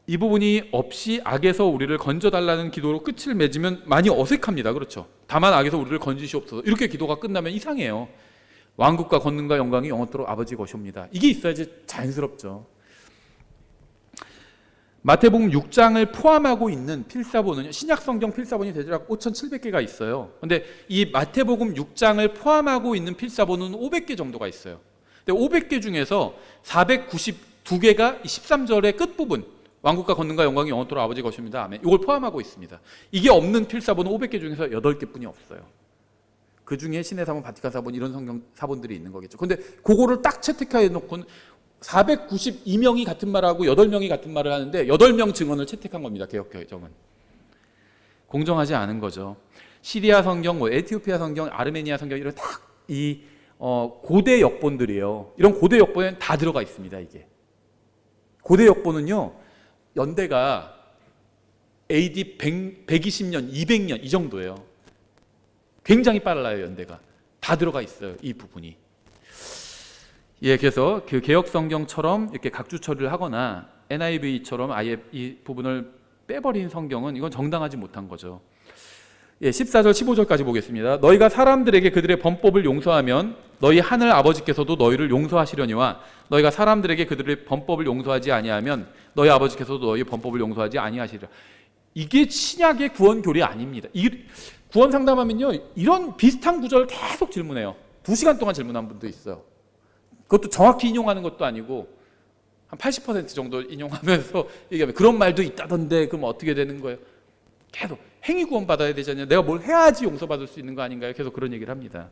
Speaker 1: 이 부분이 없이 악에서 우리를 건져달라는 기도로 끝을 맺으면 많이 어색합니다. 그렇죠? 다만 악에서 우리를 건지시옵소서. 이렇게 기도가 끝나면 이상해요. 왕국과 권능과 영광이 영원토록 아버지 것이옵니다. 이게 있어야지 자연스럽죠. 마태복음 6장을 포함하고 있는 필사본은 신약성경 필사본이 대략 5,700개가 있어요. 그런데 이 마태복음 6장을 포함하고 있는 필사본은 500개 정도가 있어요. 근데 500개 중에서 492개가 13절의 끝부분, 왕국과 권능과 영광이 영원토록 아버지 것입니다. 아멘. 이걸 포함하고 있습니다. 이게 없는 필사본은 500개 중에서 8개뿐이 없어요. 그 중에 신의 사본, 바티칸 사본 이런 성경 사본들이 있는 거겠죠. 근데 그거를 딱 채택해 놓고는 492명이 같은 말을 하고 8명이 같은 말을 하는데 8명 증언을 채택한 겁니다. 개혁개정은. 공정하지 않은 거죠. 시리아 성경, 에티오피아 성경, 아르메니아 성경 이런 다 이 고대 역본들이에요. 이런 고대 역본에 다 들어가 있습니다. 이게 고대 역본은요 연대가 AD 120년, 200년 이 정도예요. 굉장히 빨라요. 연대가 다 들어가 있어요. 이 부분이. 예, 그래서 그 개혁 성경처럼 이렇게 각주 처리를 하거나 NIV처럼 아예 이 부분을 빼버린 성경은 이건 정당하지 못한 거죠. 예, 14절 15절까지 보겠습니다. 너희가 사람들에게 그들의 범법을 용서하면 너희 하늘 아버지께서도 너희를 용서하시려니와 너희가 사람들에게 그들의 범법을 용서하지 아니하면 너희 아버지께서도 너희 범법을 용서하지 아니하시리라. 이게 신약의 구원 교리 아닙니다. 이 구원 상담하면요 이런 비슷한 구절을 계속 질문해요. 2시간 동안 질문한 분도 있어요. 그것도 정확히 인용하는 것도 아니고 한 80% 정도 인용하면서 얘기하면 그런 말도 있다던데 그럼 어떻게 되는 거예요? 계속 행위 구원 받아야 되잖아요. 내가 뭘 해야지 용서받을 수 있는 거 아닌가요? 계속 그런 얘기를 합니다.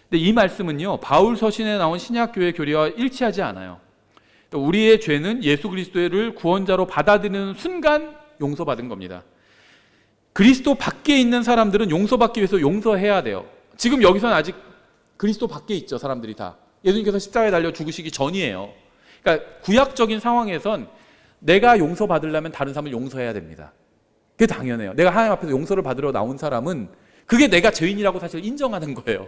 Speaker 1: 근데 이 말씀은요 바울 서신에 나온 신약 교회 교리와 일치하지 않아요. 우리의 죄는 예수 그리스도를 구원자로 받아들이는 순간 용서받은 겁니다. 그리스도 밖에 있는 사람들은 용서받기 위해서 용서해야 돼요. 지금 여기서는 아직 그리스도 밖에 있죠. 사람들이 다 예수님께서 십자가에 달려 죽으시기 전이에요. 그러니까 구약적인 상황에선 내가 용서받으려면 다른 사람을 용서해야 됩니다. 그게 당연해요. 내가 하나님 앞에서 용서를 받으러 나온 사람은 그게 내가 죄인이라고 사실 인정하는 거예요.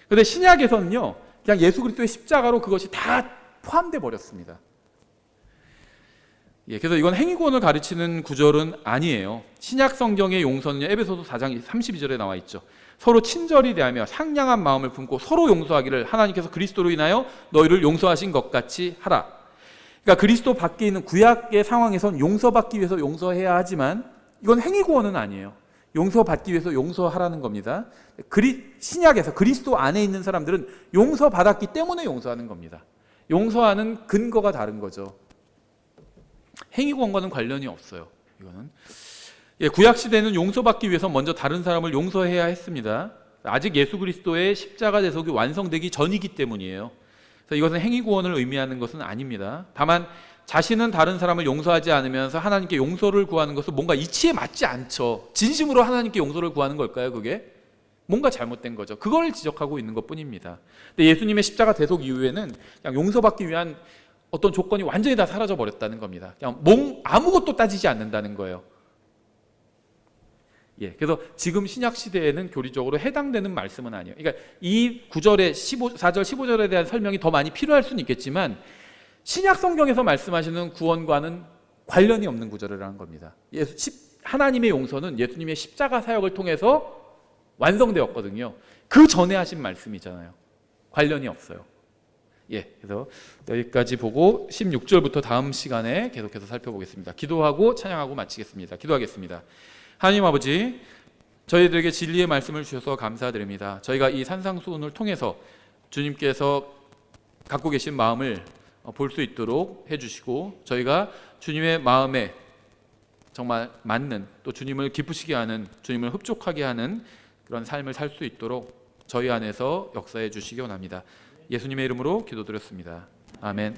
Speaker 1: 그런데 신약에서는요 그냥 예수 그리스도의 십자가로 그것이 다 포함돼 버렸습니다. 예, 그래서 이건 행위구원을 가르치는 구절은 아니에요. 신약 성경의 용서는요 에베소서 4장 32절에 나와 있죠. 서로 친절히 대하며 상냥한 마음을 품고 서로 용서하기를 하나님께서 그리스도로 인하여 너희를 용서하신 것 같이 하라. 그러니까 그리스도 밖에 있는 구약의 상황에선 용서받기 위해서 용서해야 하지만 이건 행위구원은 아니에요. 용서받기 위해서 용서하라는 겁니다. 신약에서 그리스도 안에 있는 사람들은 용서받았기 때문에 용서하는 겁니다. 용서하는 근거가 다른 거죠. 행위구원과는 관련이 없어요. 이거는. 예, 구약 시대는 용서받기 위해서 먼저 다른 사람을 용서해야 했습니다. 아직 예수 그리스도의 십자가 대속이 완성되기 전이기 때문이에요. 그래서 이것은 행위구원을 의미하는 것은 아닙니다. 다만 자신은 다른 사람을 용서하지 않으면서 하나님께 용서를 구하는 것은 뭔가 이치에 맞지 않죠. 진심으로 하나님께 용서를 구하는 걸까요? 그게? 뭔가 잘못된 거죠. 그걸 지적하고 있는 것뿐입니다. 근데 예수님의 십자가 대속 이후에는 그냥 용서받기 위한 어떤 조건이 완전히 다 사라져 버렸다는 겁니다. 그냥 아무것도 따지지 않는다는 거예요. 예, 그래서 지금 신약 시대에는 교리적으로 해당되는 말씀은 아니에요. 그러니까 이 구절의 4절 15절에 대한 설명이 더 많이 필요할 수는 있겠지만 신약 성경에서 말씀하시는 구원과는 관련이 없는 구절이라는 겁니다. 하나님의 용서는 예수님의 십자가 사역을 통해서 완성되었거든요. 그 전에 하신 말씀이잖아요. 관련이 없어요. 예, 그래서 여기까지 보고 16절부터 다음 시간에 계속해서 살펴보겠습니다. 기도하고 찬양하고 마치겠습니다. 기도하겠습니다. 하나님 아버지, 저희들에게 진리의 말씀을 주셔서 감사드립니다. 저희가 이 산상수훈을 통해서 주님께서 갖고 계신 마음을 볼 수 있도록 해주시고 저희가 주님의 마음에 정말 맞는 또 주님을 기쁘시게 하는 주님을 흡족하게 하는 그런 삶을 살 수 있도록 저희 안에서 역사해 주시기 원합니다. 예수님의 이름으로 기도드렸습니다. 아멘.